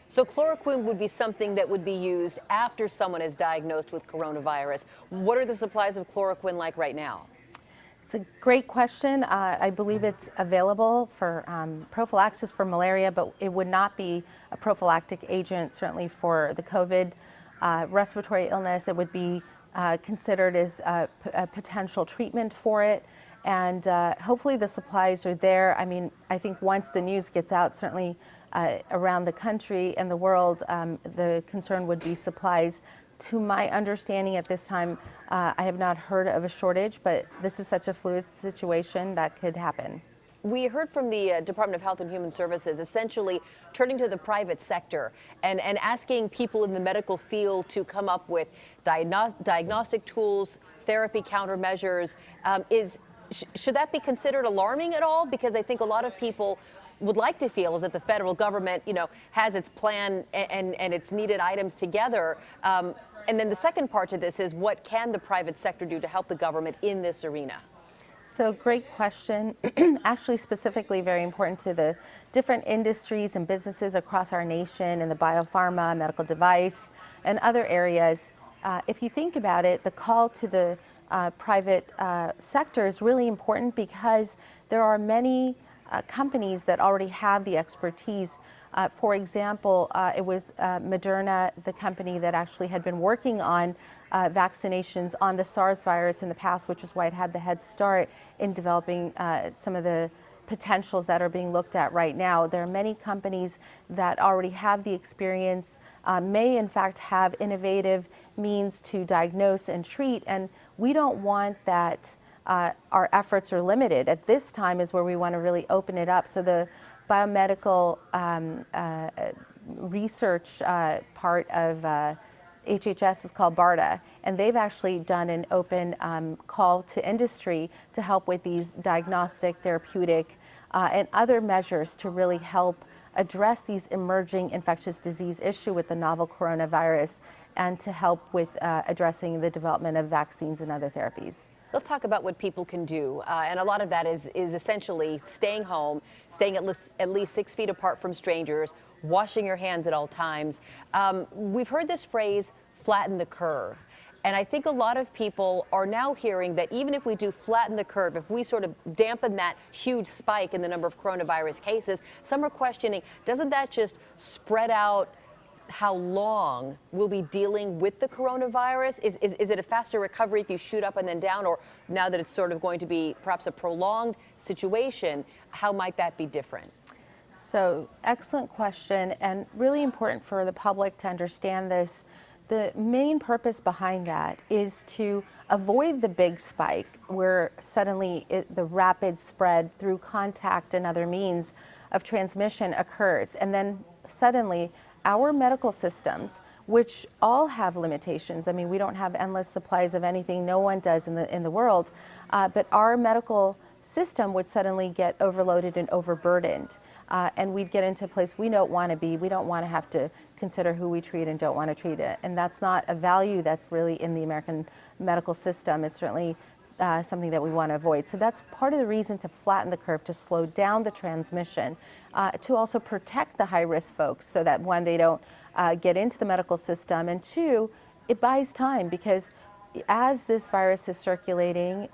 So chloroquine would be something that would be used after someone is diagnosed with coronavirus. What are the supplies of chloroquine like right now? It's a great question. I believe it's available for prophylaxis for malaria, but it would not be a prophylactic agent, certainly for the COVID respiratory illness. It would be considered as a potential treatment for it. And hopefully the supplies are there. I mean, I think once the news gets out, certainly around the country and the world, the concern would be supplies. To my understanding at this time, I have not heard of a shortage, but this is such a fluid situation that could happen. We heard from the Department of Health and Human Services essentially turning to the private sector and asking people in the medical field to come up with diagnostic tools, therapy countermeasures. Should that be considered alarming at all? Because I think a lot of people would like to feel as if the federal government, has its plan and its needed items together. And then the second part to this is, what can the private sector do to help the government in this arena? So great question. Actually, specifically very important to the different industries and businesses across our nation in the biopharma, medical device, and other areas. If you think about it, the call to the private sector is really important because there are many companies that already have the expertise. For example, it was Moderna, the company that actually had been working on vaccinations on the SARS virus in the past, which is why it had the head start in developing some of the potentials that are being looked at right now. There are many companies that already have the experience, may in fact have innovative means to diagnose and treat, and we don't want that our efforts are limited. At this time is where we want to really open it up. So the biomedical research part of HHS is called BARDA, and they've actually done an open call to industry to help with these diagnostic, therapeutic, and other measures to really help address these emerging infectious disease issue with the novel coronavirus, and to help with addressing the development of vaccines and other therapies. Let's talk about what people can do, and a lot of that is essentially staying home, staying at least 6 feet apart from strangers, washing your hands at all times. We've heard this phrase, flatten the curve. And I think a lot of people are now hearing that even if we do flatten the curve, if we sort of dampen that huge spike in the number of coronavirus cases, some are questioning, doesn't that just spread out how long we'll be dealing with the coronavirus? Is it a faster recovery if you shoot up and then down, or now that it's sort of going to be perhaps a prolonged situation, how might that be different? So, excellent question, and really important for the public to understand this. The main purpose behind that is to avoid the big spike where suddenly the rapid spread through contact and other means of transmission occurs, and then suddenly our medical systems, which all have limitations. I mean, we don't have endless supplies of anything, no one does in the world, but our medical system would suddenly get overloaded and overburdened. And we'd get into a place we don't want to be. We don't want to have to consider who we treat and don't want to treat it. And that's not a value that's really in the American medical system. It's certainly something that we want to avoid. So that's part of the reason to flatten the curve, to slow down the transmission, to also protect the high-risk folks so that, one, they don't get into the medical system, and two, it buys time, because as this virus is circulating,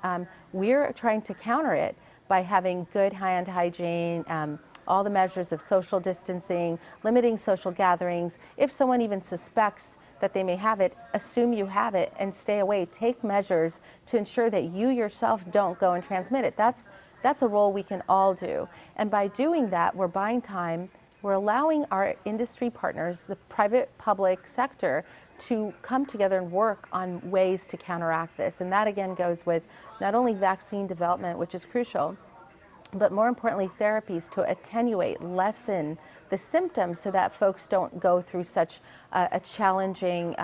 we're trying to counter it by having good hand hygiene, all the measures of social distancing, limiting social gatherings. If someone even suspects that they may have it, assume you have it and stay away. Take measures to ensure that you yourself don't go and transmit it. That's a role we can all do. And by doing that, we're buying time. We're allowing our industry partners, the private public sector, to come together and work on ways to counteract this. And that again goes with not only vaccine development, which is crucial, but more importantly, therapies to attenuate, lessen the symptoms so that folks don't go through such a challenging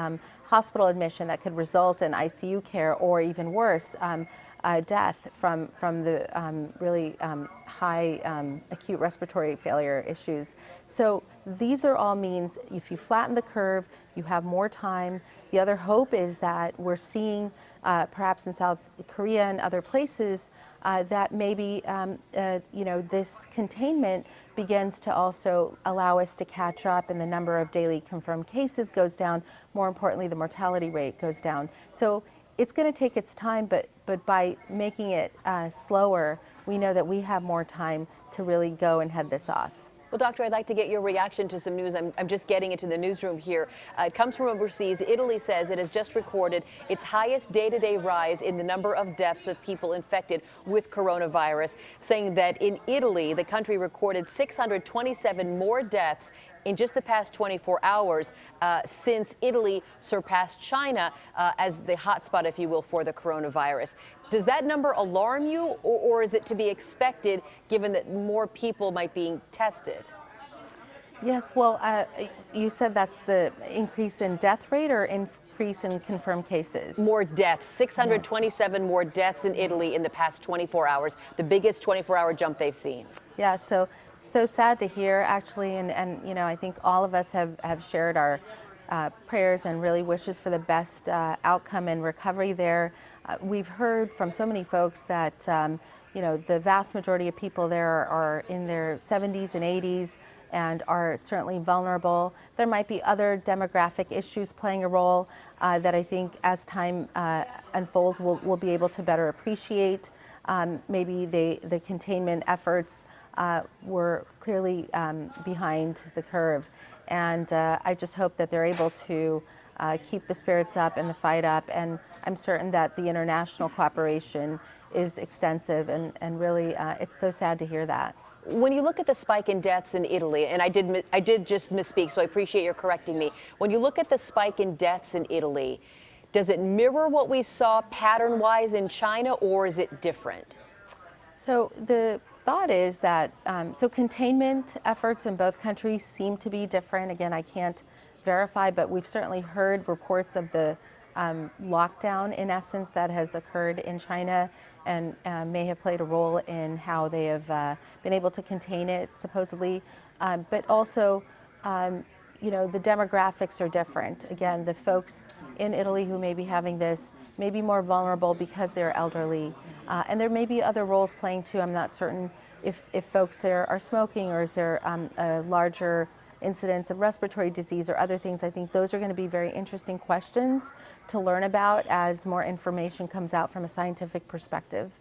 hospital admission that could result in ICU care, or even worse, death from the really high acute respiratory failure issues. So these are all means, if you flatten the curve, you have more time. The other hope is that we're seeing, perhaps in South Korea and other places, that maybe this containment begins to also allow us to catch up, and the number of daily confirmed cases goes down. More importantly, the mortality rate goes down. So it's going to take its time, but by making it slower, we know that we have more time to really go and head this off. Well, Doctor, I'd like to get your reaction to some news. I'm just getting into the newsroom here. It comes from overseas. Italy says it has just recorded its highest day-to-day rise in the number of deaths of people infected with coronavirus, saying that in Italy, the country recorded 627 more deaths in just the past 24 hours since Italy surpassed China as the hotspot, if you will, for the coronavirus. Does that number alarm you, or is it to be expected given that more people might be tested? Yes, well, you said that's the increase in death rate or increase in confirmed cases? More deaths, 627 yes. More deaths in Italy in the past 24 hours, the biggest 24-hour jump they've seen. Yeah, so sad to hear, actually, and I think all of us have shared our prayers and really wishes for the best outcome and recovery there. We've heard from so many folks that the vast majority of people there are in their 70s and 80s and are certainly vulnerable. There might be other demographic issues playing a role that I think as time unfolds we'll be able to better appreciate. Maybe the containment efforts were clearly behind the curve. And I just hope that they're able to keep the spirits up and the fight up. And I'm certain that the international cooperation is extensive, and really, it's so sad to hear that. When you look at the spike in deaths in Italy, and I did just misspeak, so I appreciate your correcting me. When you look at the spike in deaths in Italy, does it mirror what we saw pattern-wise in China, or is it different? So the thought is that, so containment efforts in both countries seem to be different. Again, I can't verify, but we've certainly heard reports of the lockdown, in essence, that has occurred in China, and may have played a role in how they have been able to contain it, supposedly. But also, you know, the demographics are different. Again, the folks in Italy who may be having this may be more vulnerable because they're elderly. And there may be other roles playing too. I'm not certain if folks there are smoking, or is there a larger incidence of respiratory disease or other things. I think those are going to be very interesting questions to learn about as more information comes out from a scientific perspective.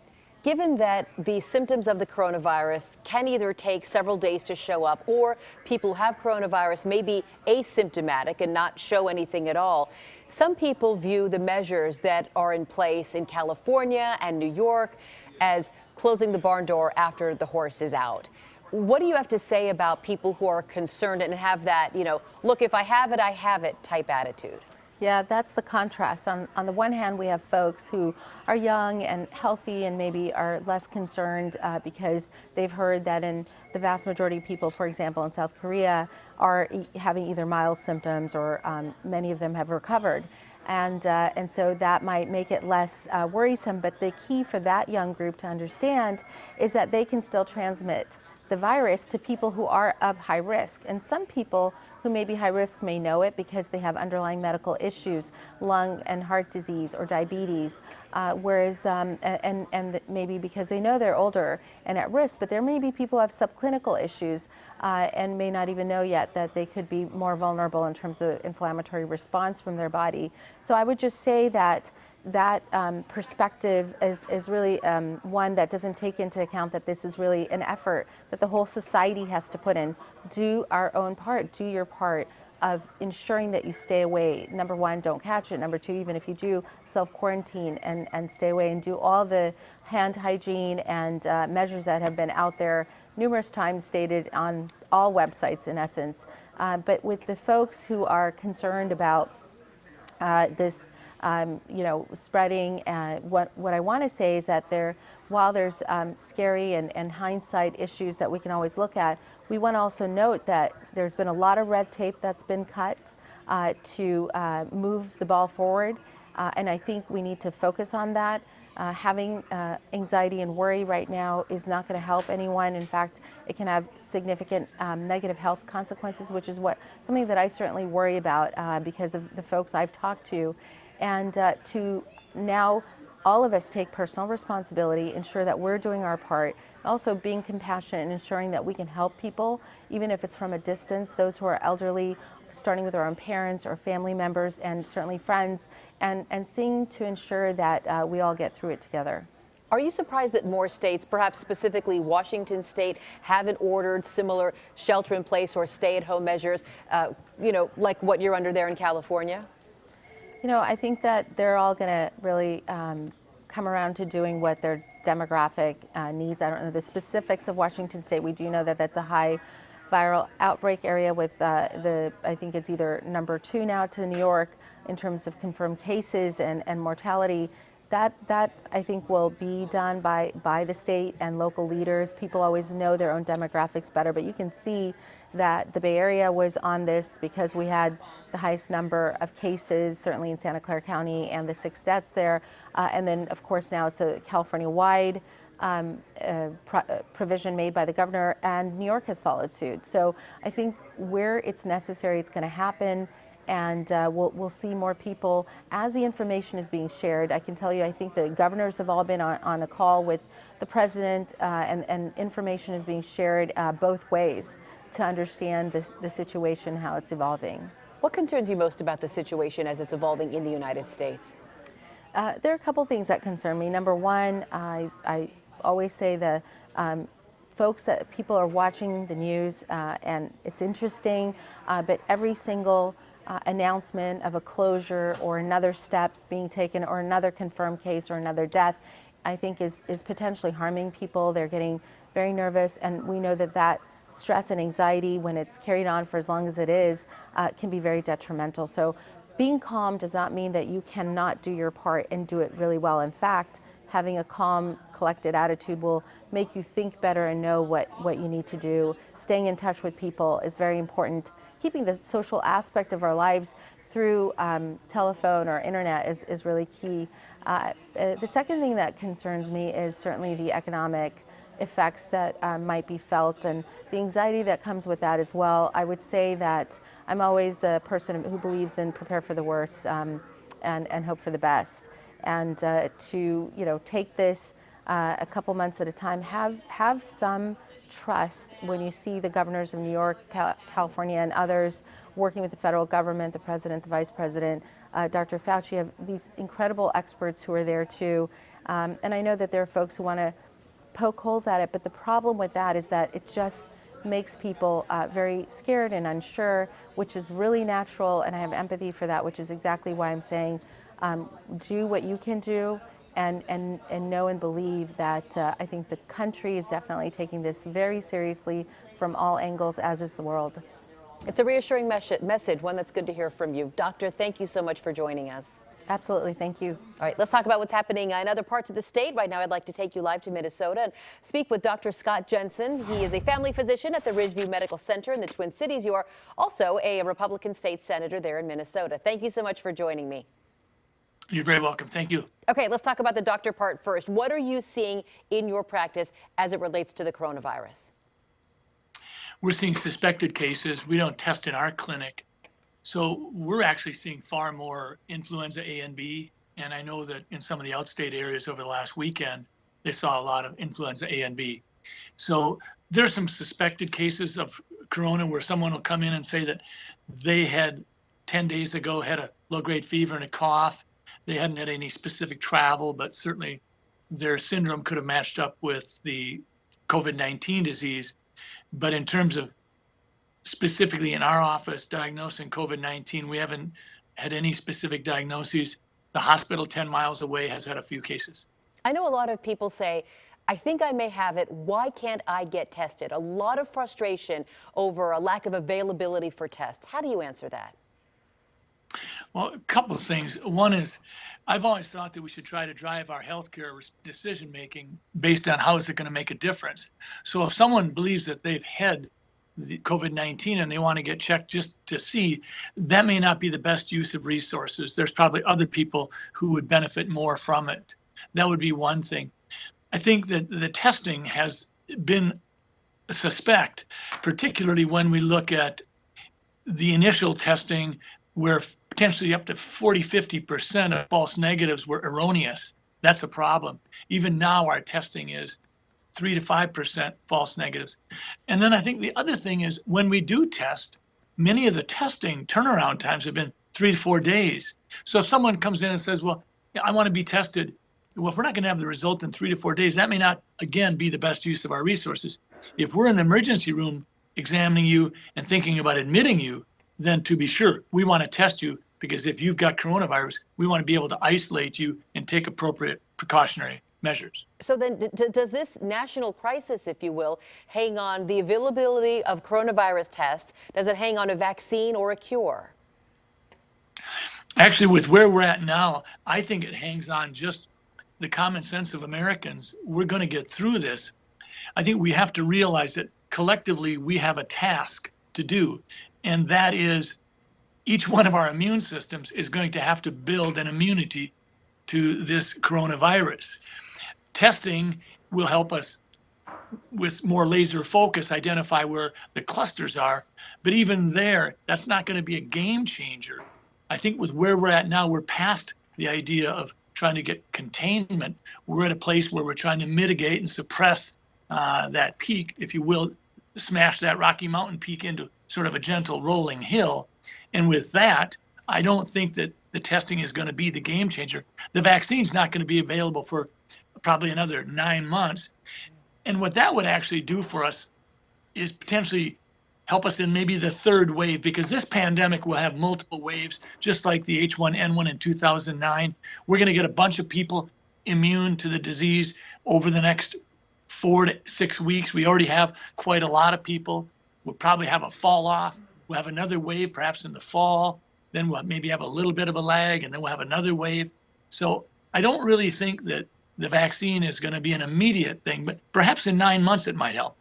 Given that the symptoms of the coronavirus can either take several days to show up, or people who have coronavirus may be asymptomatic and not show anything at all, some people view the measures that are in place in California and New York as closing the barn door after the horse is out. What do you have to say about people who are concerned and have that, you know, look, if I have it, I have it type attitude? Yeah, that's the contrast. On the one hand, we have folks who are young and healthy and maybe are less concerned because they've heard that in the vast majority of people, for example, in South Korea, are having either mild symptoms, or many of them have recovered. And so that might make it less worrisome. But the key for that young group to understand is that they can still transmit the virus to people who are of high risk. And some people who may be high risk may know it because they have underlying medical issues, lung and heart disease or diabetes, whereas, and maybe because they know they're older and at risk, but there may be people who have subclinical issues and may not even know yet that they could be more vulnerable in terms of inflammatory response from their body. So I would just say that perspective is really one that doesn't take into account that this is really an effort that the whole society has to put in. Do our own part, do your part of ensuring that you stay away. Number one, don't catch it. Number two, even if you do, self-quarantine and stay away, and do all the hand hygiene and measures that have been out there numerous times, stated on all websites in essence. But with the folks who are concerned about this you know, spreading. What I want to say is that while there's scary and hindsight issues that we can always look at, we want to also note that there's been a lot of red tape that's been cut to move the ball forward. And I think we need to focus on that. Having anxiety and worry right now is not going to help anyone. In fact, it can have significant negative health consequences, which is something that I certainly worry about because of the folks I've talked to. And to now all of us take personal responsibility, ensure that we're doing our part, also being compassionate and ensuring that we can help people, even if it's from a distance, those who are elderly, starting with our own parents or family members, and certainly friends, and seeing to ensure that we all get through it together. Are you surprised that more states, perhaps specifically Washington State, haven't ordered similar shelter-in-place or stay-at-home measures, you know, like what you're under there in California? You know, I think that they're all going to really come around to doing what their demographic needs. I don't know the specifics of Washington State. We do know that that's a high viral outbreak area with I think it's either number 2 now to New York in terms of confirmed cases and mortality. That I think will be done by the state and local leaders. People always know their own demographics better, but you can see that the Bay Area was on this because we had the highest number of cases, certainly in Santa Clara County, and the 6 deaths there. And then, of course, now it's a California-wide provision made by the governor, and New York has followed suit. So I think where it's necessary, it's going to happen. And we'll see more people as the information is being shared. I can tell you, I think the governors have all been on a call with the president, and information is being shared both ways to understand the situation, how it's evolving. What concerns you most about the situation as it's evolving in the United States? There are a couple things that concern me. Number one, I always say the folks, that people are watching the news, and it's interesting, but every single announcement of a closure or another step being taken or another confirmed case or another death, I think is potentially harming people. They're getting very nervous, and we know that stress and anxiety, when it's carried on for as long as it is, can be very detrimental. So being calm does not mean that you cannot do your part and do it really well. In fact, having a calm, collected attitude will make you think better and know what you need to do. Staying in touch with people is very important. Keeping the social aspect of our lives through telephone or internet is really key. The second thing that concerns me is certainly the economic effects that might be felt and the anxiety that comes with that as well. I would say that I'm always a person who believes in prepare for the worst and hope for the best. And to take this a couple months at a time, have some trust when you see the governors of New York, California, and others working with the federal government, the president, the vice president, Dr. Fauci, have these incredible experts who are there too. And I know that there are folks who want to poke holes at it, but the problem with that is that it just makes people very scared and unsure, which is really natural, and I have empathy for that, which is exactly why I'm saying do what you can do and know and believe that I think the country is definitely taking this very seriously from all angles, as is the world. It's a reassuring message, one that's good to hear from you. Doctor, thank you so much for joining us. Absolutely. Thank you. All right, let's talk about what's happening in other parts of the state. Right now, I'd like to take you live to Minnesota and speak with Dr. Scott Jensen. He is a family physician at the Ridgeview Medical Center in the Twin Cities. You are also a Republican state senator there in Minnesota. Thank you so much for joining me. You're very welcome. Thank you. Okay, let's talk about the doctor part first. What are you seeing in your practice as it relates to the coronavirus? We're seeing suspected cases. We don't test in our clinic. So we're actually seeing far more influenza A and B. And I know that in some of the outstate areas over the last weekend, they saw a lot of influenza A and B. So there's some suspected cases of corona where someone will come in and say that they had 10 days ago had a low-grade fever and a cough. They hadn't had any specific travel, but certainly their syndrome could have matched up with the COVID-19 disease. But in terms of specifically in our office diagnosing COVID-19, we haven't had any specific diagnoses. The hospital 10 miles away has had a few cases. I know a lot of people say, I think I may have it. Why can't I get tested? A lot of frustration over a lack of availability for tests. How do you answer that? Well, a couple of things. One is, I've always thought that we should try to drive our healthcare decision-making based on how is it going to make a difference. So if someone believes that they've had the COVID-19 and they want to get checked just to see, that may not be the best use of resources. There's probably other people who would benefit more from it. That would be one thing. I think that the testing has been suspect, particularly when we look at the initial testing where potentially up to 40–50% of false negatives were erroneous. That's a problem. Even now our testing is 3 to 5% false negatives. And then I think the other thing is when we do test, many of the testing turnaround times have been 3 to 4 days. So if someone comes in and says, well, I want to be tested, well, if we're not going to have the result in 3 to 4 days, that may not, again, be the best use of our resources. If we're in the emergency room examining you and thinking about admitting you, then to be sure, we want to test you because if you've got coronavirus, we want to be able to isolate you and take appropriate precautionary measures. So then does this national crisis, if you will, hang on the availability of coronavirus tests? Does it hang on a vaccine or a cure? Actually, with where we're at now, I think it hangs on just the common sense of Americans. We're going to get through this. I think we have to realize that collectively we have a task to do, and that is each one of our immune systems is going to have to build an immunity to this coronavirus. Testing will help us with more laser focus identify where the clusters are, but even there, that's not going to be a game changer. I think with where we're at now, we're past the idea of trying to get containment. We're at a place where we're trying to mitigate and suppress that peak, if you will, smash that Rocky Mountain peak into sort of a gentle rolling hill. And with that, I don't think that the testing is going to be the game changer. The vaccine's not going to be available for probably another 9 months. And what that would actually do for us is potentially help us in maybe the third wave, because this pandemic will have multiple waves, just like the H1N1 in 2009. We're going to get a bunch of people immune to the disease over the next 4 to 6 weeks. We already have quite a lot of people. We'll probably have a fall off. We'll have another wave perhaps in the fall. Then we'll maybe have a little bit of a lag, and then we'll have another wave. So I don't really think that the vaccine is going to be an immediate thing, but perhaps in 9 months it might help.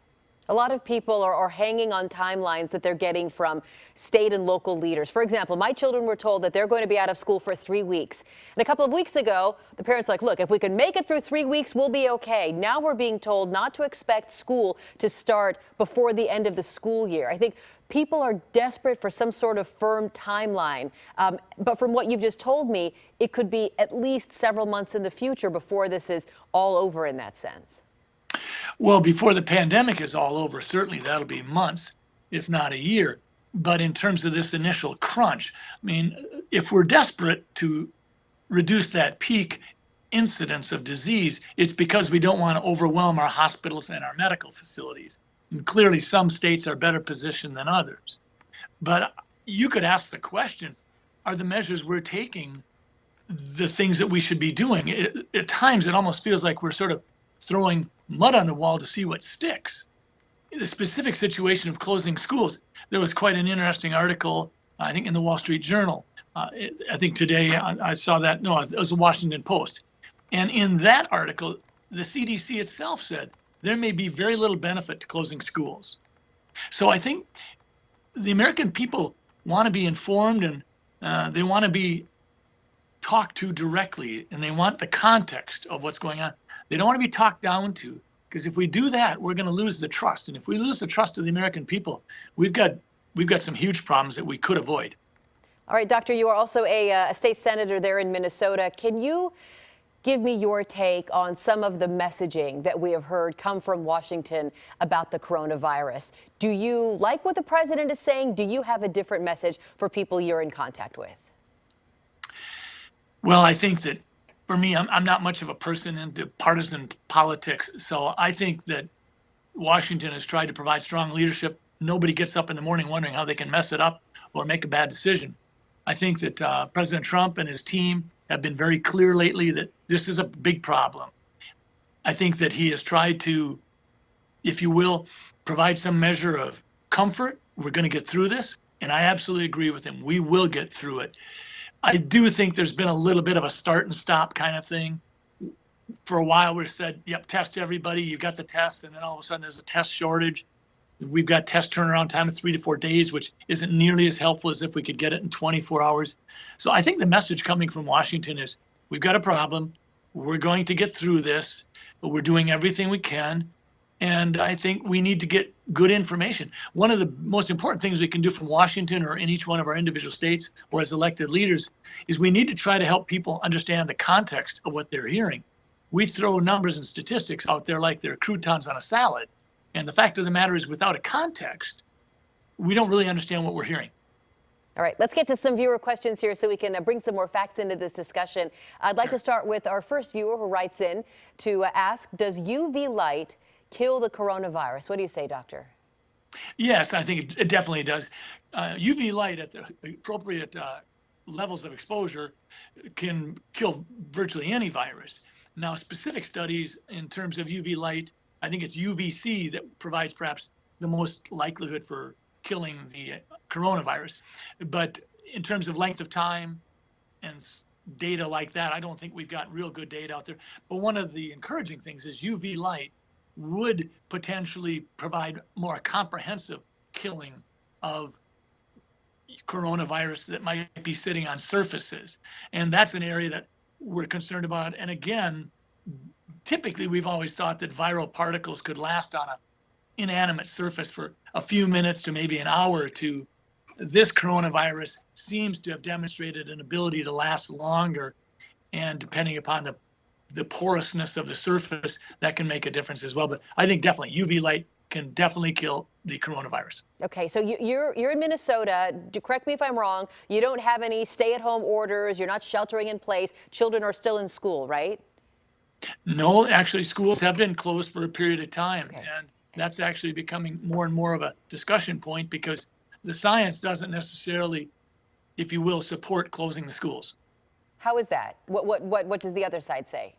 A lot of people are hanging on timelines that they're getting from state and local leaders. For example, my children were told that they're going to be out of school for 3 weeks. And a couple of weeks ago, the parents were like, look, if we can make it through 3 weeks, we'll be okay. Now we're being told not to expect school to start before the end of the school year. I think people are desperate for some sort of firm timeline. But from what you've just told me, it could be at least several months in the future before this is all over in that sense. Well, before the pandemic is all over, certainly that'll be months, if not a year. But in terms of this initial crunch, I mean, if we're desperate to reduce that peak incidence of disease, it's because we don't want to overwhelm our hospitals and our medical facilities. And clearly, some states are better positioned than others. But you could ask the question, are the measures we're taking the things that we should be doing? At times, it almost feels like we're sort of throwing mud on the wall to see what sticks. In the specific situation of closing schools, there was quite an interesting article, I think, in the Wall Street Journal. I think today I saw that, no, it was the Washington Post. And in that article, the CDC itself said there may be very little benefit to closing schools. So I think the American people want to be informed, and they want to be talked to directly, and they want the context of what's going on. They don't want to be talked down to, because if we do that, we're going to lose the trust. And if we lose the trust of the American people, we've got some huge problems that we could avoid. All right, Doctor, you are also a state senator there in Minnesota. Can you give me your take on some of the messaging that we have heard come from Washington about the coronavirus? Do you like what the president is saying? Do you have a different message for people you're in contact with? Well, I think that for me, I'm not much of a person into partisan politics. So I think that Washington has tried to provide strong leadership. Nobody gets up in the morning wondering how they can mess it up or make a bad decision. I think that President Trump and his team have been very clear lately that this is a big problem. I think that he has tried to, if you will, provide some measure of comfort. We're going to get through this. And I absolutely agree with him. We will get through it. I do think there's been a little bit of a start and stop kind of thing. For a while, we said, yep, test everybody. You got the tests. And then all of a sudden, there's a test shortage. We've got test turnaround time of 3 to 4 days, which isn't nearly as helpful as if we could get it in 24 hours. So I think the message coming from Washington is we've got a problem. We're going to get through this, but we're doing everything we can. And I think we need to get good information. One of the most important things we can do from Washington or in each one of our individual states or as elected leaders is we need to try to help people understand the context of what they're hearing. We throw numbers and statistics out there like they're croutons on a salad. And the fact of the matter is, without a context, we don't really understand what we're hearing. All right, let's get to some viewer questions here so we can bring some more facts into this discussion. I'd like to start with our first viewer who writes in to ask, does UV light kill the coronavirus? What do you say, Doctor? Yes, I think it definitely does. UV light at the appropriate levels of exposure can kill virtually any virus. Now, specific studies in terms of UV light, I think it's UVC that provides perhaps the most likelihood for killing the coronavirus. But in terms of length of time and data like that, I don't think we've got real good data out there. But one of the encouraging things is UV light would potentially provide more comprehensive killing of coronavirus that might be sitting on surfaces. And that's an area that we're concerned about. And again, typically we've always thought that viral particles could last on an inanimate surface for a few minutes to maybe an hour or two. This coronavirus seems to have demonstrated an ability to last longer, and depending upon the porousness of the surface, that can make a difference as well. But I think definitely UV light can definitely kill the coronavirus. Okay, so you're in Minnesota. Correct me if I'm wrong. You don't have any stay-at-home orders. You're not sheltering in place. Children are still in school, right? No, actually, schools have been closed for a period of time, and that's actually becoming more and more of a discussion point because the science doesn't necessarily, if you will, support closing the schools. How is that? What does the other side say?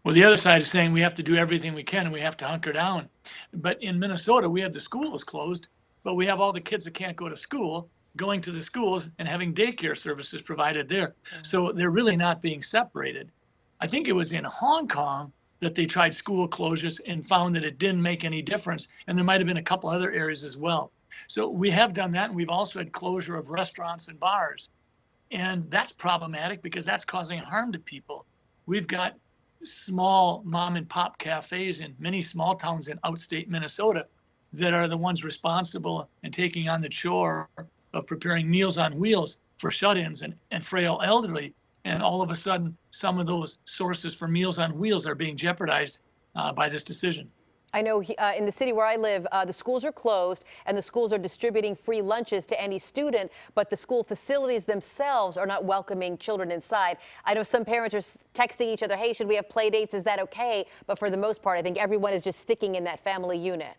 Well, the other side is saying we have to do everything we can and we have to hunker down. But in Minnesota, we have the schools closed, but we have all the kids that can't go to school going to the schools and having daycare services provided there. So they're really not being separated. I think it was in Hong Kong that they tried school closures and found that it didn't make any difference. And there might have been a couple other areas as well. So we have done that, and we've also had closure of restaurants and bars. And that's problematic because that's causing harm to people. We've got small mom and pop cafes in many small towns in outstate Minnesota that are the ones responsible and taking on the chore of preparing meals on wheels for shut-ins and frail elderly. And all of a sudden, some of those sources for Meals on Wheels are being jeopardized by this decision. I know in the city where I live, the schools are closed and the schools are distributing free lunches to any student, but the school facilities themselves are not welcoming children inside. I know some parents are texting each other, hey, should we have play dates? Is that okay? But for the most part, I think everyone is just sticking in that family unit.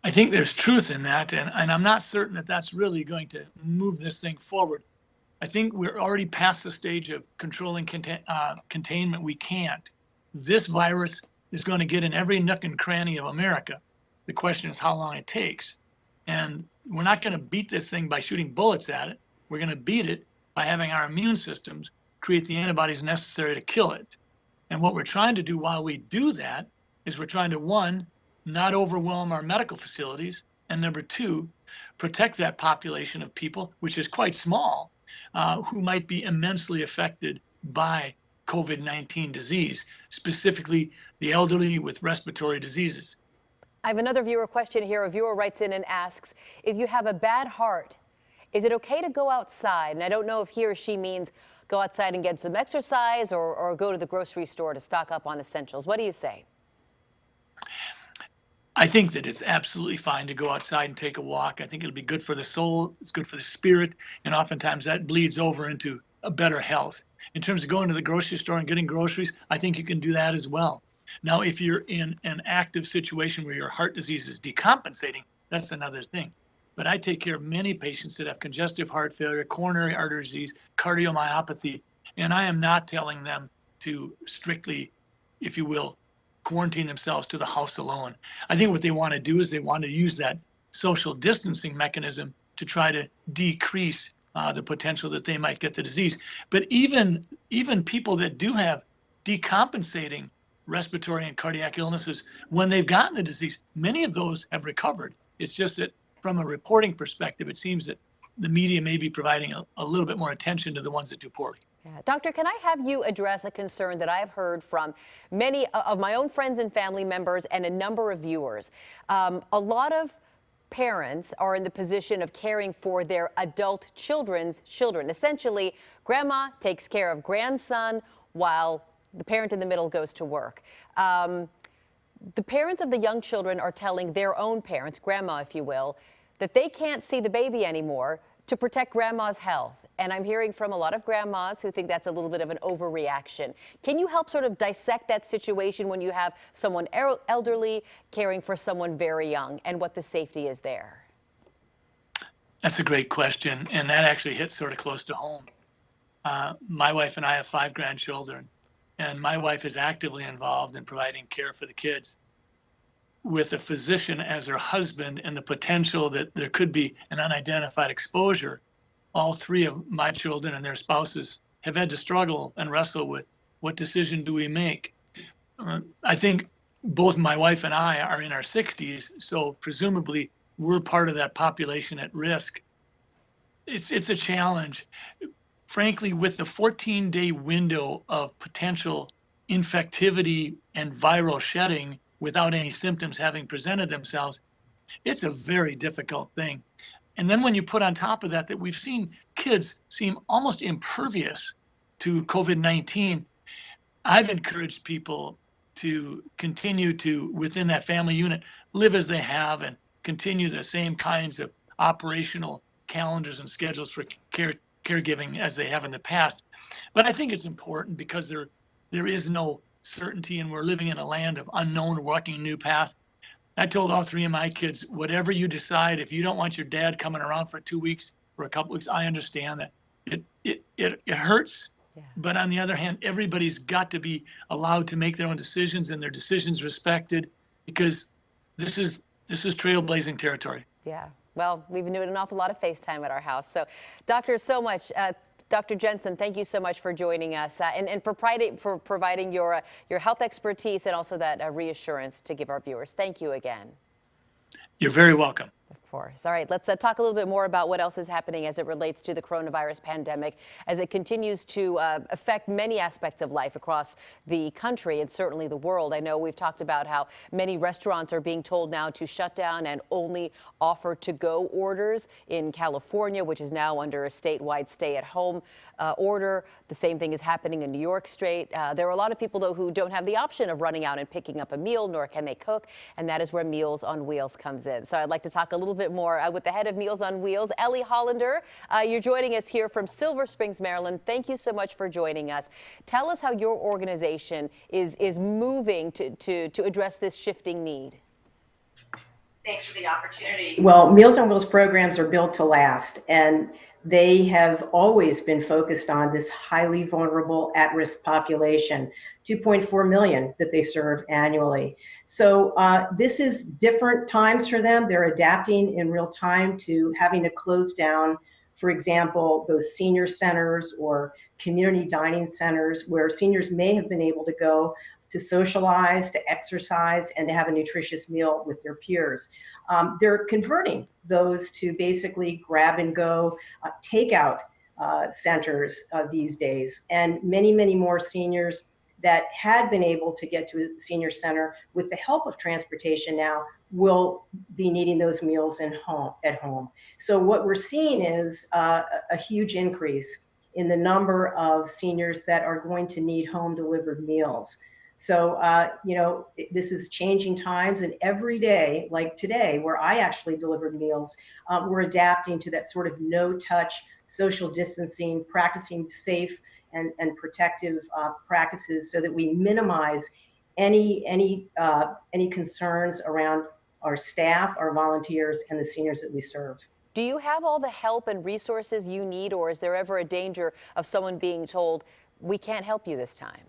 I think there's truth in that, and I'm not certain that that's really going to move this thing forward. I think we're already past the stage of controlling containment. We can't. This virus is going to get in every nook and cranny of America. The question is how long it takes. And we're not going to beat this thing by shooting bullets at it. We're going to beat it by having our immune systems create the antibodies necessary to kill it. And what we're trying to do while we do that is we're trying to, one, not overwhelm our medical facilities, and number two, protect that population of people, which is quite small, who might be immensely affected by COVID-19 disease, specifically the elderly with respiratory diseases. I have another viewer question here. A viewer writes in and asks, if you have a bad heart, is it okay to go outside? And I don't know if he or she means go outside and get some exercise or go to the grocery store to stock up on essentials. What do you say? I think that it's absolutely fine to go outside and take a walk. I think it'll be good for the soul, it's good for the spirit, and oftentimes that bleeds over into a better health. In terms of going to the grocery store and getting groceries, I think you can do that as well. Now, if you're in an active situation where your heart disease is decompensating, that's another thing. But I take care of many patients that have congestive heart failure, coronary artery disease, cardiomyopathy, and I am not telling them to strictly, if you will, quarantine themselves to the house alone. I think what they want to do is they want to use that social distancing mechanism to try to decrease the potential that they might get the disease. But even people that do have decompensating respiratory and cardiac illnesses, when they've gotten the disease, many of those have recovered. It's just that from a reporting perspective, it seems that the media may be providing a little bit more attention to the ones that do poorly. Yeah. Doctor, can I have you address a concern that I've heard from many of my own friends and family members and a number of viewers? A lot of parents are in the position of caring for their adult children's children. Essentially, grandma takes care of grandson while the parent in the middle goes to work. The parents of the young children are telling their own parents, grandma if you will, that they can't see the baby anymore to protect grandma's health. And I'm hearing from a lot of grandmas who think that's a little bit of an overreaction. Can you help sort of dissect that situation when you have someone elderly caring for someone very young and what the safety is there? That's a great question, and that actually hits sort of close to home. My wife and I have 5 grandchildren, and my wife is actively involved in providing care for the kids. With a physician as her husband and the potential that there could be an unidentified exposure, all 3 of my children and their spouses have had to struggle and wrestle with what decision do we make. I think both my wife and I are in our 60s, so presumably we're part of that population at risk. It's a challenge. Frankly, with the 14-day window of potential infectivity and viral shedding without any symptoms having presented themselves, it's a very difficult thing. And then when you put on top of that we've seen kids seem almost impervious to COVID-19, I've encouraged people to continue to, within that family unit, live as they have and continue the same kinds of operational calendars and schedules for caregiving as they have in the past. But I think it's important because there is no certainty, and we're living in a land of unknown, walking a new path. I told all three of my kids, whatever you decide, if you don't want your dad coming around for 2 weeks or a couple weeks, I understand that. It hurts, but on the other hand, everybody's got to be allowed to make their own decisions and their decisions respected, because this is trailblazing territory. Yeah. Well, we've been doing an awful lot of FaceTime at our house. So, Doctor, so much. Dr. Jensen, thank you so much for joining us and for providing your health expertise and also that reassurance to give our viewers. Thank you again. You're very welcome. Of course. All right, let's talk a little bit more about what else is happening as it relates to the coronavirus pandemic, as it continues to affect many aspects of life across the country and certainly the world. I know we've talked about how many restaurants are being told now to shut down and only offer to-go orders in California, which is now under a statewide stay-at-home order. The same thing is happening in New York State. There are a lot of people, though, who don't have the option of running out and picking up a meal, nor can they cook, and that is where Meals on Wheels comes in. So I'd like to talk a little bit more with the head of Meals on Wheels, Ellie Hollander. You're joining us here from Silver Springs, Maryland. Thank you so much for joining us. Tell us how your organization is moving to address this shifting need. Thanks for the opportunity. Well, Meals on Wheels programs are built to last, and they have always been focused on this highly vulnerable at-risk population, 2.4 million that they serve annually. So this is different times for them. They're adapting in real time to having to close down, for example, those senior centers or community dining centers where seniors may have been able to go to socialize, to exercise, and to have a nutritious meal with their peers. They're converting those to basically grab and go takeout centers these days. And many, many more seniors that had been able to get to a senior center with the help of transportation now will be needing those meals at home. So what we're seeing is a huge increase in the number of seniors that are going to need home delivered meals. So, this is changing times, and every day, like today, where I actually delivered meals, we're adapting to that sort of no-touch social distancing, practicing safe and protective practices so that we minimize any concerns around our staff, our volunteers, and the seniors that we serve. Do you have all the help and resources you need, or is there ever a danger of someone being told, we can't help you this time?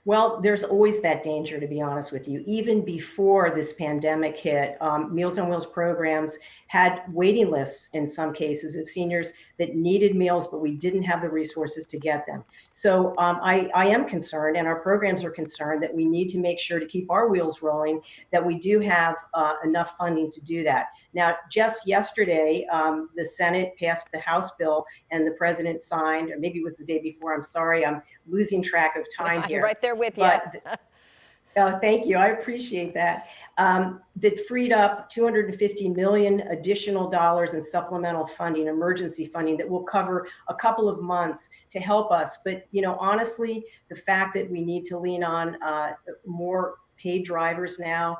Well, there's always that danger, to be honest with you. Even before this pandemic hit, Meals on Wheels programs had waiting lists in some cases of seniors that needed meals, but we didn't have the resources to get them. So I am concerned, and our programs are concerned, that we need to make sure to keep our wheels rolling, that we do have enough funding to do that. Now, just yesterday, the Senate passed the House bill and the president signed, or maybe it was the day before, I'm sorry, I'm losing track of time here. I'm right there with you. Thank you, I appreciate that. That freed up $250 million additional dollars in supplemental funding, emergency funding that will cover a couple of months to help us. But, honestly, the fact that we need to lean on more paid drivers now,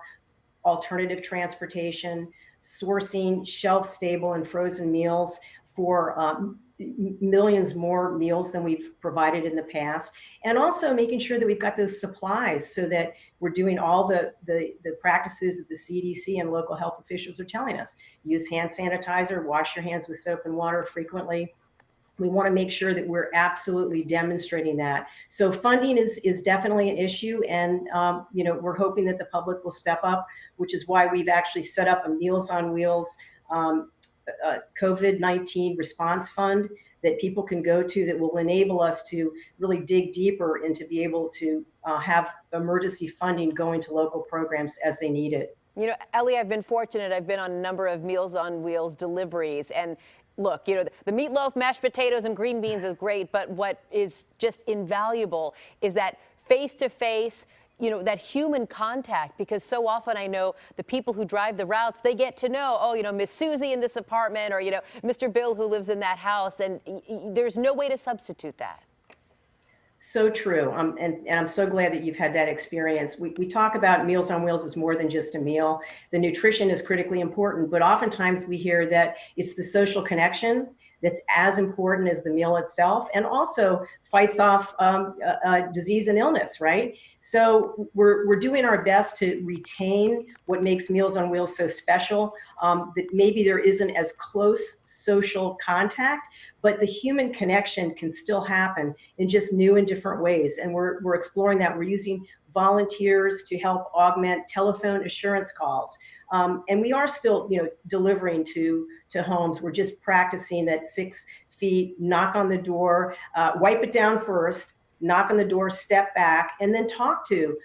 alternative transportation, sourcing shelf-stable and frozen meals for millions more meals than we've provided in the past, and also making sure that we've got those supplies so that we're doing all the practices that the CDC and local health officials are telling us. Use hand sanitizer, wash your hands with soap and water frequently. We want to make sure that we're absolutely demonstrating that. So funding is definitely an issue, and we're hoping that the public will step up, which is why we've actually set up a Meals on Wheels COVID-19 response fund that people can go to that will enable us to really dig deeper and to be able to have emergency funding going to local programs as they need it. Ellie, I've been fortunate. I've been on a number of Meals on Wheels deliveries, and look, the meatloaf, mashed potatoes, and green beans is great, but what is just invaluable is that face-to-face, that human contact, because so often I know the people who drive the routes, they get to know, Miss Susie in this apartment, or, Mr. Bill who lives in that house, and there's no way to substitute that. So true. And I'm so glad that you've had that experience. We talk about Meals on Wheels as more than just a meal. The nutrition is critically important, but oftentimes we hear that it's the social connection that's as important as the meal itself, and also fights off disease and illness, right? So we're doing our best to retain what makes Meals on Wheels so special, that maybe there isn't as close social contact, but the human connection can still happen in just new and different ways. And we're exploring that. We're using volunteers to help augment telephone assurance calls. And we are still, delivering to homes. We're just practicing at 6 feet, knock on the door, wipe it down first, knock on the door, step back, and then talk to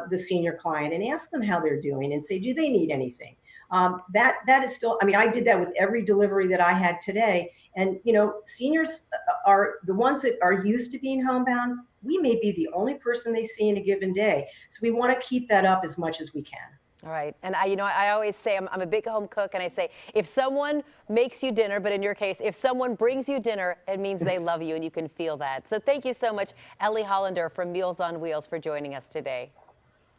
the senior client and ask them how they're doing and say, do they need anything? That is still, I did that with every delivery that I had today. And, seniors are the ones that are used to being homebound. We may be the only person they see in a given day. So we want to keep that up as much as we can. All right. And I always say I'm a big home cook, and I say if someone makes you dinner, but in your case, if someone brings you dinner, it means they love you, and you can feel that. So thank you so much, Ellie Hollander from Meals on Wheels, for joining us today.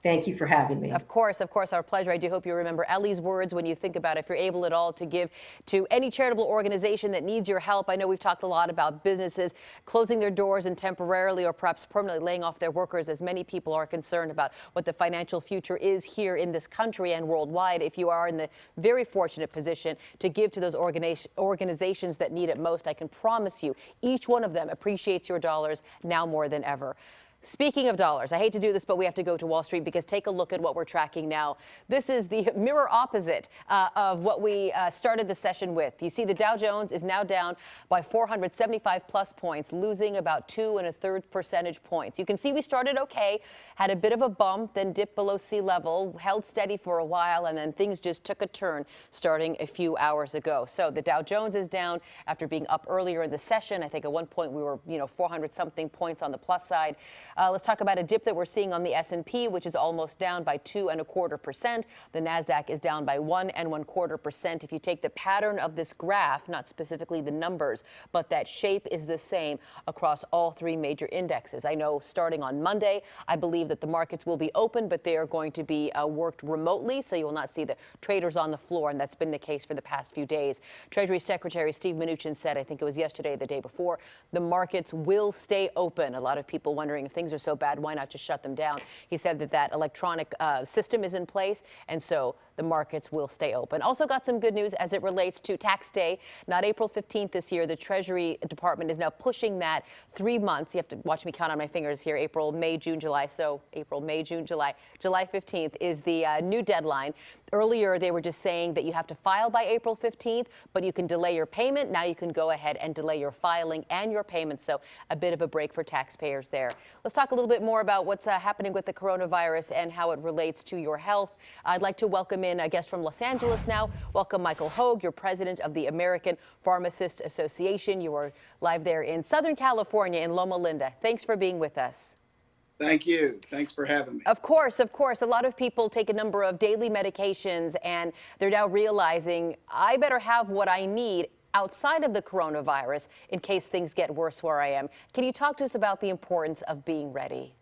Thank you for having me. Of course, our pleasure. I do hope you remember Ellie's words when you think about if you're able at all to give to any charitable organization that needs your help. I know we've talked a lot about businesses closing their doors and temporarily or perhaps permanently laying off their workers, as many people are concerned about what the financial future is here in this country and worldwide. If you are in the very fortunate position to give to those organizations that need it most, I can promise you each one of them appreciates your dollars now more than ever. Speaking of dollars, I hate to do this, but we have to go to Wall Street because take a look at what we're tracking now. This is the mirror opposite of what we started the session with. You see the Dow Jones is now down by 475 plus points, losing about 2 1/3 percentage points. You can see we started okay, had a bit of a bump, then dipped below sea level, held steady for a while, and then things just took a turn starting a few hours ago. So the Dow Jones is down after being up earlier in the session. I think at one point we were, 400 something points on the plus side. Let's talk about a dip that we're seeing on the S&P, which is almost down by 2 1/4%. The NASDAQ is down by 1 1/4%. If you take the pattern of this graph, not specifically the numbers, but that shape is the same across all 3 major indexes. I know starting on Monday, I believe that the markets will be open, but they are going to be worked remotely, so you will not see the traders on the floor, and that's been the case for the past few days. Treasury Secretary Steve Mnuchin said, I think it was yesterday or the day before, the markets will stay open. A lot of people wondering if things are so bad, why not just shut them down? He said that electronic system is in place, and so the markets will stay open. Also got some good news as it relates to tax day, not April 15th this year. The Treasury Department is now pushing that 3 months. You have to watch me count on my fingers here. April, May, June, July. So April, May, June, July. July 15th is the new deadline. Earlier, they were just saying that you have to file by April 15th, but you can delay your payment. Now you can go ahead and delay your filing and your payment. So a bit of a break for taxpayers there. Let's talk a little bit more about what's happening with the coronavirus and how it relates to your health. I'd like to welcome in a guest from Los Angeles now. Welcome, Michael Hogue. You're president of the American Pharmacist Association. You are live there in Southern California in Loma Linda. Thanks for being with us. Thank you. Thanks for having me. Of course, of course. A lot of people take a number of daily medications and they're now realizing I better have what I need outside of the coronavirus in case things get worse where I am. Can you talk to us about the importance of being ready?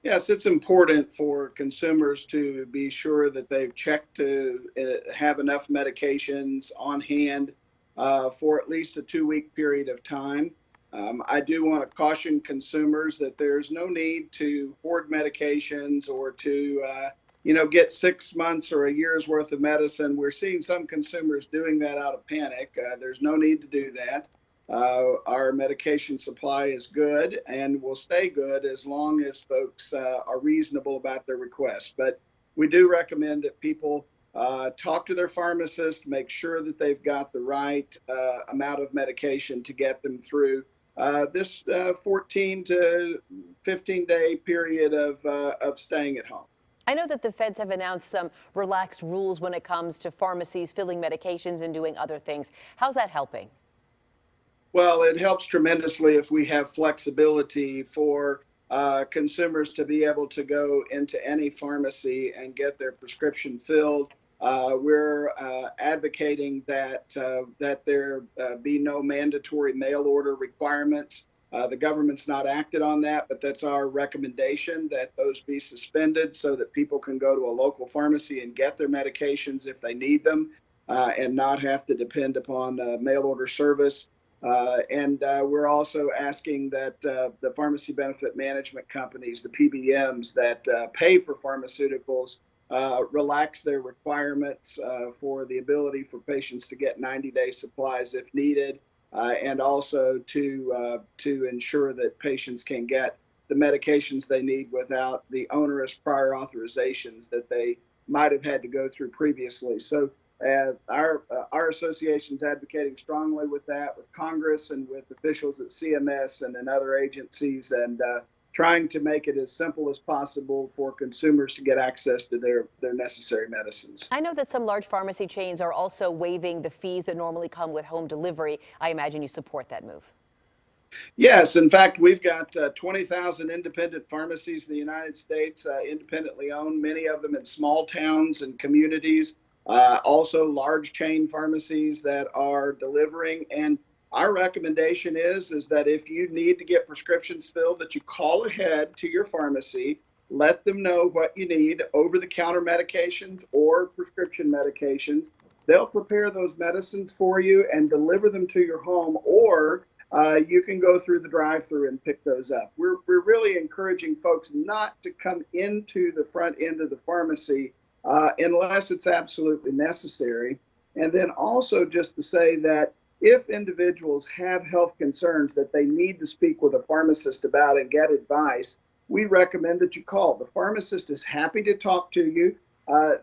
Yes, it's important for consumers to be sure that they've checked to have enough medications on hand for at least a 2-week period of time. I do want to caution consumers that there's no need to hoard medications or to, get 6 months or a year's worth of medicine. We're seeing some consumers doing that out of panic. There's no need to do that. Our medication supply is good and will stay good as long as folks are reasonable about their requests. But we do recommend that people talk to their pharmacist, make sure that they've got the right amount of medication to get them through this 14 to 15-day period of staying at home. I know that the feds have announced some relaxed rules when it comes to pharmacies filling medications and doing other things. How's that helping? Well, it helps tremendously if we have flexibility for consumers to be able to go into any pharmacy and get their prescription filled. We're advocating that there be no mandatory mail order requirements. The government's not acted on that, but that's our recommendation, that those be suspended so that people can go to a local pharmacy and get their medications if they need them. and not have to depend upon mail order service. And we're also asking that the pharmacy benefit management companies, the PBMs that pay for pharmaceuticals, relax their requirements for the ability for patients to get 90-day supplies if needed, and also to ensure that patients can get the medications they need without the onerous prior authorizations that they might have had to go through previously. So our association's advocating strongly with that, with Congress and with officials at CMS and in other agencies, and trying to make it as simple as possible for consumers to get access to their necessary medicines. I know that some large pharmacy chains are also waiving the fees that normally come with home delivery. I imagine you support that move. Yes, in fact, we've got 20,000 independent pharmacies in the United States, independently owned, many of them in small towns and communities, also large chain pharmacies that are delivering. And our recommendation is that if you need to get prescriptions filled, that you call ahead to your pharmacy, let them know what you need, over-the-counter medications or prescription medications. They'll prepare those medicines for you and deliver them to your home, or you can go through the drive-thru and pick those up. We're really encouraging folks not to come into the front end of the pharmacy unless it's absolutely necessary. And then also just to say that if individuals have health concerns that they need to speak with a pharmacist about and get advice, we recommend that you call. The pharmacist is happy to talk to you.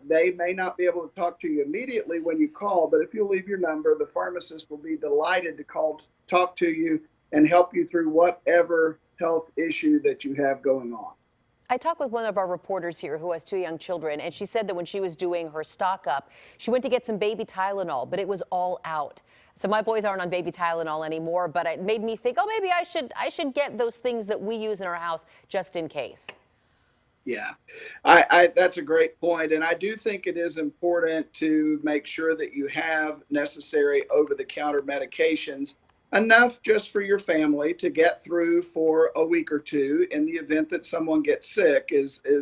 They may not be able to talk to you immediately when you call, but if you leave your number, the pharmacist will be delighted to talk to you and help you through whatever health issue that you have going on. I talked with one of our reporters here who has 2 young children, and she said that when she was doing her stock up, she went to get some baby Tylenol, but it was all out. So my boys aren't on baby Tylenol anymore, but it made me think, oh, maybe I should get those things that we use in our house just in case. Yeah, that's a great point. And I do think it is important to make sure that you have necessary over-the-counter medications, enough just for your family to get through for a week or two in the event that someone gets sick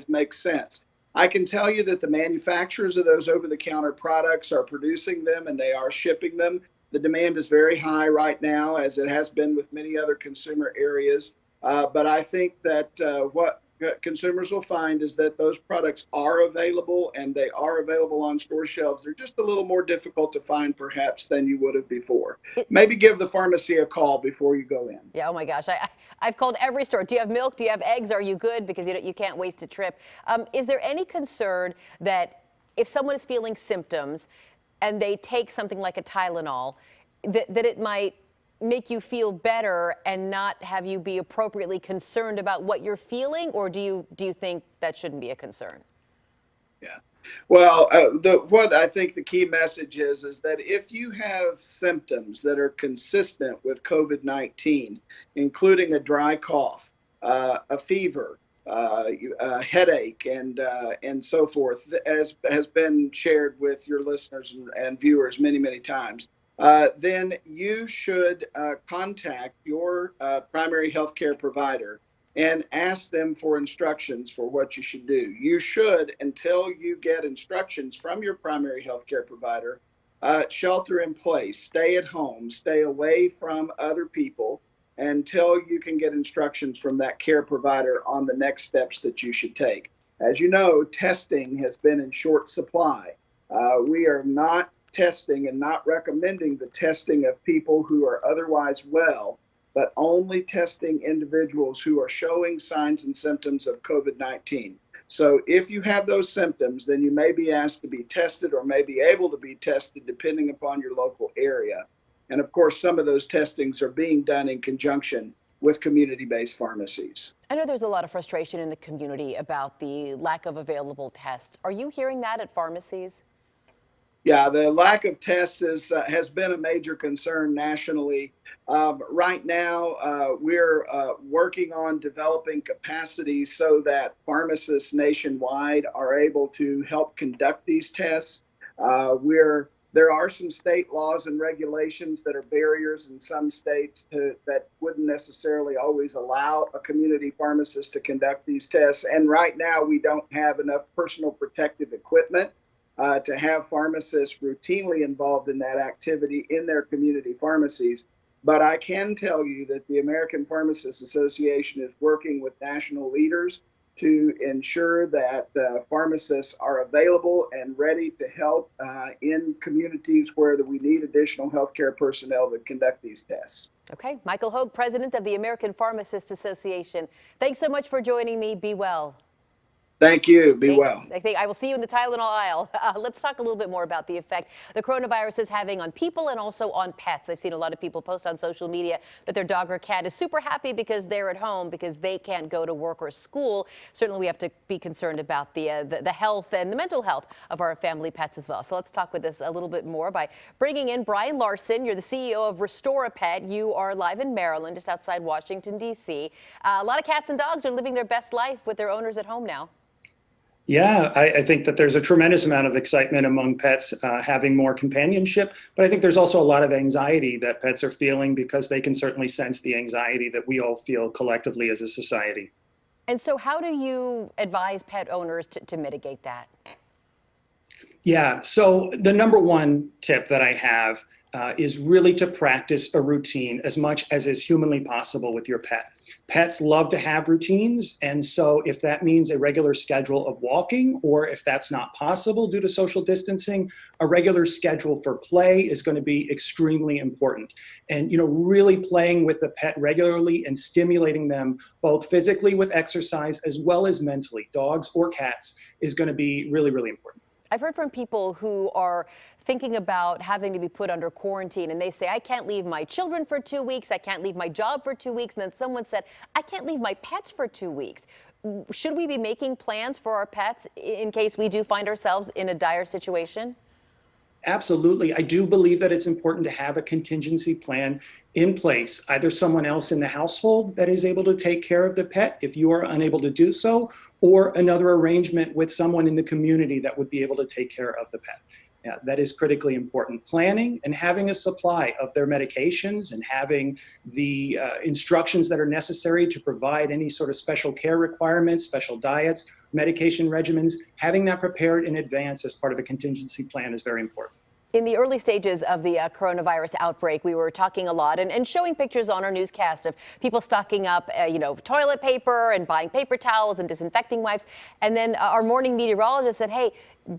makes sense. I can tell you that the manufacturers of those over-the-counter products are producing them and they are shipping them. The demand is very high right now, as it has been with many other consumer areas. But I think that what consumers will find is that those products are available, and they are available on store shelves. They're just a little more difficult to find perhaps than you would have before. Maybe give the pharmacy a call before you go in. Yeah, oh my gosh, I've called every store. Do you have milk? Do you have eggs? Are you good? Because you can't waste a trip. Is there any concern that if someone is feeling symptoms and they take something like a Tylenol, that it might make you feel better and not have you be appropriately concerned about what you're feeling? Or do you think that shouldn't be a concern? Yeah. Well, what I think the key message is that if you have symptoms that are consistent with COVID-19, including a dry cough, a fever, a headache, and so forth, as has been shared with your listeners and viewers many, many times, then you should contact your primary health care provider and ask them for instructions for what you should do. You should, until you get instructions from your primary health care provider, shelter in place, stay at home, stay away from other people until you can get instructions from that care provider on the next steps that you should take. As you know, testing has been in short supply. We are not testing and not recommending the testing of people who are otherwise well, but only testing individuals who are showing signs and symptoms of COVID-19. So if you have those symptoms, then you may be asked to be tested or may be able to be tested depending upon your local area. And of course, some of those testings are being done in conjunction with community-based pharmacies. I know there's a lot of frustration in the community about the lack of available tests. Are you hearing that at pharmacies? Yeah, the lack of tests has been a major concern nationally. Right now, we're working on developing capacity so that pharmacists nationwide are able to help conduct these tests. There are some state laws and regulations that are barriers in some states that wouldn't necessarily always allow a community pharmacist to conduct these tests. And right now, we don't have enough personal protective equipment to have pharmacists routinely involved in that activity in their community pharmacies. But I can tell you that the American Pharmacists Association is working with national leaders to ensure that pharmacists are available and ready to help in communities where we need additional healthcare personnel to conduct these tests. Okay, Michael Hogue, president of the American Pharmacists Association. Thanks so much for joining me. Be well. Thank you. Be well. I will see you in the Tylenol aisle. Let's talk a little bit more about the effect the coronavirus is having on people and also on pets. I've seen a lot of people post on social media that their dog or cat is super happy because they're at home because they can't go to work or school. Certainly, we have to be concerned about the health and the mental health of our family pets as well. So let's talk with this a little bit more by bringing in Brian Larson. You're the CEO of Restore a Pet. You are live in Maryland, just outside Washington, D.C. A lot of cats and dogs are living their best life with their owners at home now. Yeah, I think that there's a tremendous amount of excitement among pets having more companionship, but I think there's also a lot of anxiety that pets are feeling because they can certainly sense the anxiety that we all feel collectively as a society. And so how do you advise pet owners to mitigate that? Yeah, so the number one tip that I have is really to practice a routine as much as is humanly possible with your pet. Pets love to have routines, and so if that means a regular schedule of walking, or if that's not possible due to social distancing, a regular schedule for play is going to be extremely important. And really playing with the pet regularly and stimulating them both physically with exercise as well as mentally, dogs or cats, is going to be really, really important. I've heard from people who are thinking about having to be put under quarantine, and they say, I can't leave my children for 2 weeks, I can't leave my job for 2 weeks, and then someone said, I can't leave my pets for 2 weeks. Should we be making plans for our pets in case we do find ourselves in a dire situation? Absolutely. I do believe that it's important to have a contingency plan in place, either someone else in the household that is able to take care of the pet if you are unable to do so, or another arrangement with someone in the community that would be able to take care of the pet. Yeah, that is critically important. Planning and having a supply of their medications and having the instructions that are necessary to provide any sort of special care requirements, special diets, medication regimens, having that prepared in advance as part of a contingency plan is very important. In the early stages of the coronavirus outbreak, we were talking a lot and showing pictures on our newscast of people stocking up, toilet paper and buying paper towels and disinfecting wipes. And then our morning meteorologist said, hey,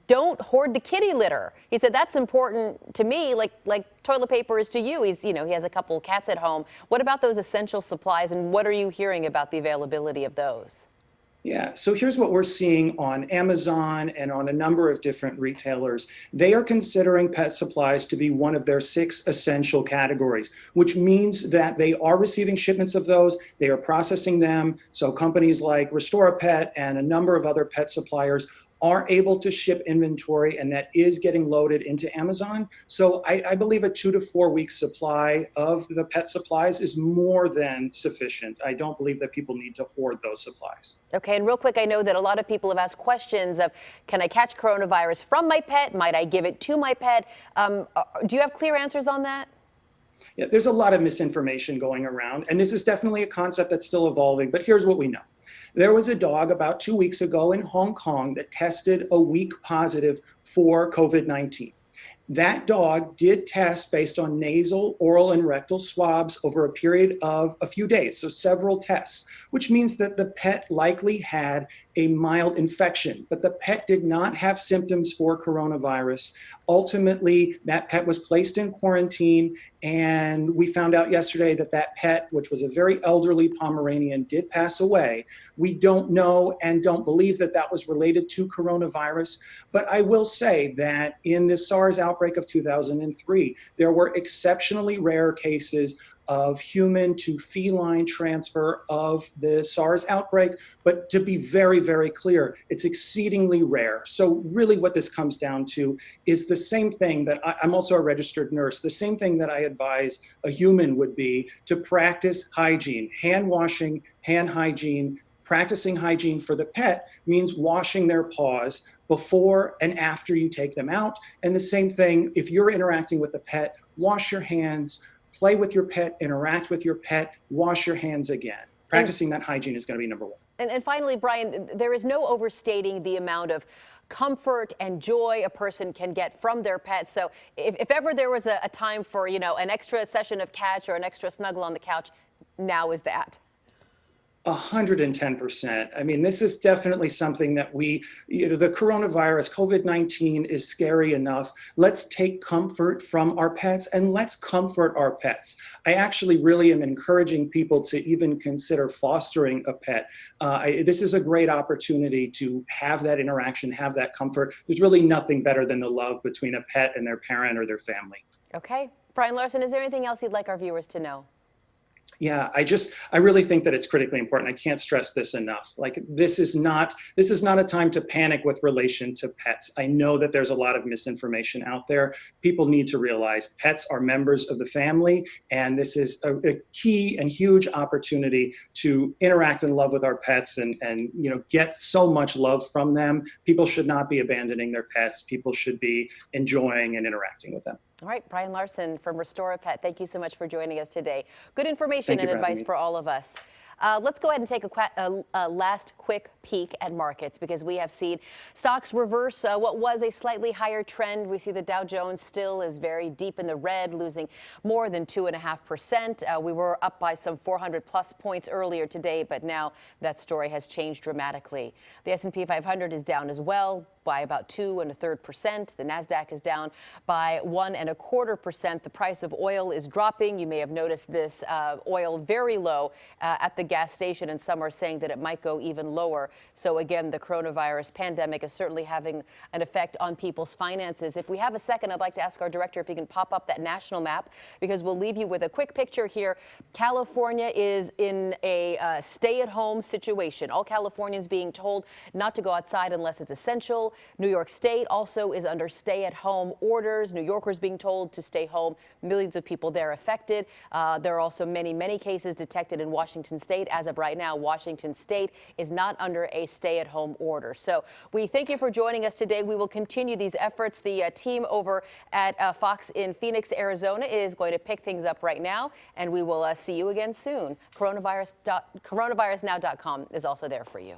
don't hoard the kitty litter. He said, that's important to me, like toilet paper is to you. He has a couple cats at home. What about those essential supplies, and what are you hearing about the availability of those? Yeah, so here's what we're seeing on Amazon and on a number of different retailers. They are considering pet supplies to be one of their 6 essential categories, which means that they are receiving shipments of those, they are processing them. So companies like Restore a Pet and a number of other pet suppliers are able to ship inventory, and that is getting loaded into Amazon. So I believe a 2 to 4 week supply of the pet supplies is more than sufficient. I don't believe that people need to hoard those supplies. Okay, and real quick, I know that a lot of people have asked questions of, can I catch coronavirus from my pet? Might I give it to my pet? Do you have clear answers on that? Yeah, there's a lot of misinformation going around, and this is definitely a concept that's still evolving, but here's what we know. There was a dog about 2 weeks ago in Hong Kong that tested a week positive for COVID-19. That dog did test based on nasal, oral, and rectal swabs over a period of a few days, so several tests, which means that the pet likely had a mild infection, but the pet did not have symptoms for coronavirus. Ultimately, that pet was placed in quarantine, and we found out yesterday that that pet, which was a very elderly Pomeranian, did pass away. We don't know and don't believe that that was related to coronavirus, but I will say that in the SARS outbreak of 2003, there were exceptionally rare cases of human to feline transfer of the SARS outbreak. But to be very, very clear, it's exceedingly rare. So really what this comes down to is the same thing that I'm also a registered nurse, the same thing that I advise a human would be to practice hygiene, hand washing, hand hygiene. Practicing hygiene for the pet means washing their paws before and after you take them out. And the same thing, if you're interacting with the pet, wash your hands, play with your pet, interact with your pet, wash your hands again. Practicing that hygiene is going to be number one. And finally, Brian, there is no overstating the amount of comfort and joy a person can get from their pets. So if ever there was a time for, you know, an extra session of catch or an extra snuggle on the couch, now is that. 110%. I mean, this is definitely something that we, the coronavirus, COVID-19 is scary enough. Let's take comfort from our pets and let's comfort our pets. I actually really am encouraging people to even consider fostering a pet. This is a great opportunity to have that interaction, have that comfort. There's really nothing better than the love between a pet and their parent or their family. Okay. Brian Larson, is there anything else you'd like our viewers to know? Yeah, I really think that it's critically important. I can't stress this enough. Like, this is not a time to panic with relation to pets. I know that there's a lot of misinformation out there. People need to realize pets are members of the family, and this is a key and huge opportunity to interact and love with our pets and you know, get so much love from them. People should not be abandoning their pets. People should be enjoying and interacting with them. All right, Brian Larson from Restore a Pet, thank you so much for joining us today. Good information and advice for all of us. Let's go ahead and take a last quick peek at markets, because we have seen stocks reverse what was a slightly higher trend. We see the Dow Jones still is very deep in the red, losing more than 2.5%. We were up by some 400+ points earlier today, but now that story has changed dramatically. The S&P 500 is down as well by about 2.33%. The NASDAQ is down by 1.25%. The price of oil is dropping. You may have noticed this oil very low at the gas station, and some are saying that it might go even lower. So again, the coronavirus pandemic is certainly having an effect on people's finances. If we have a second, I'd like to ask our director if he can pop up that national map, because we'll leave you with a quick picture here. California is in a stay-at-home situation. All Californians being told not to go outside unless it's essential. New York State also is under stay-at-home orders. New Yorkers being told to stay home. Millions of people there affected. There are also many cases detected in Washington State. As of right now, Washington State is not under a stay-at-home order. So we thank you for joining us today. We will continue these efforts. The team over at Fox in Phoenix, Arizona is going to pick things up right now, and we will see you again soon. Coronavirusnow.com is also there for you.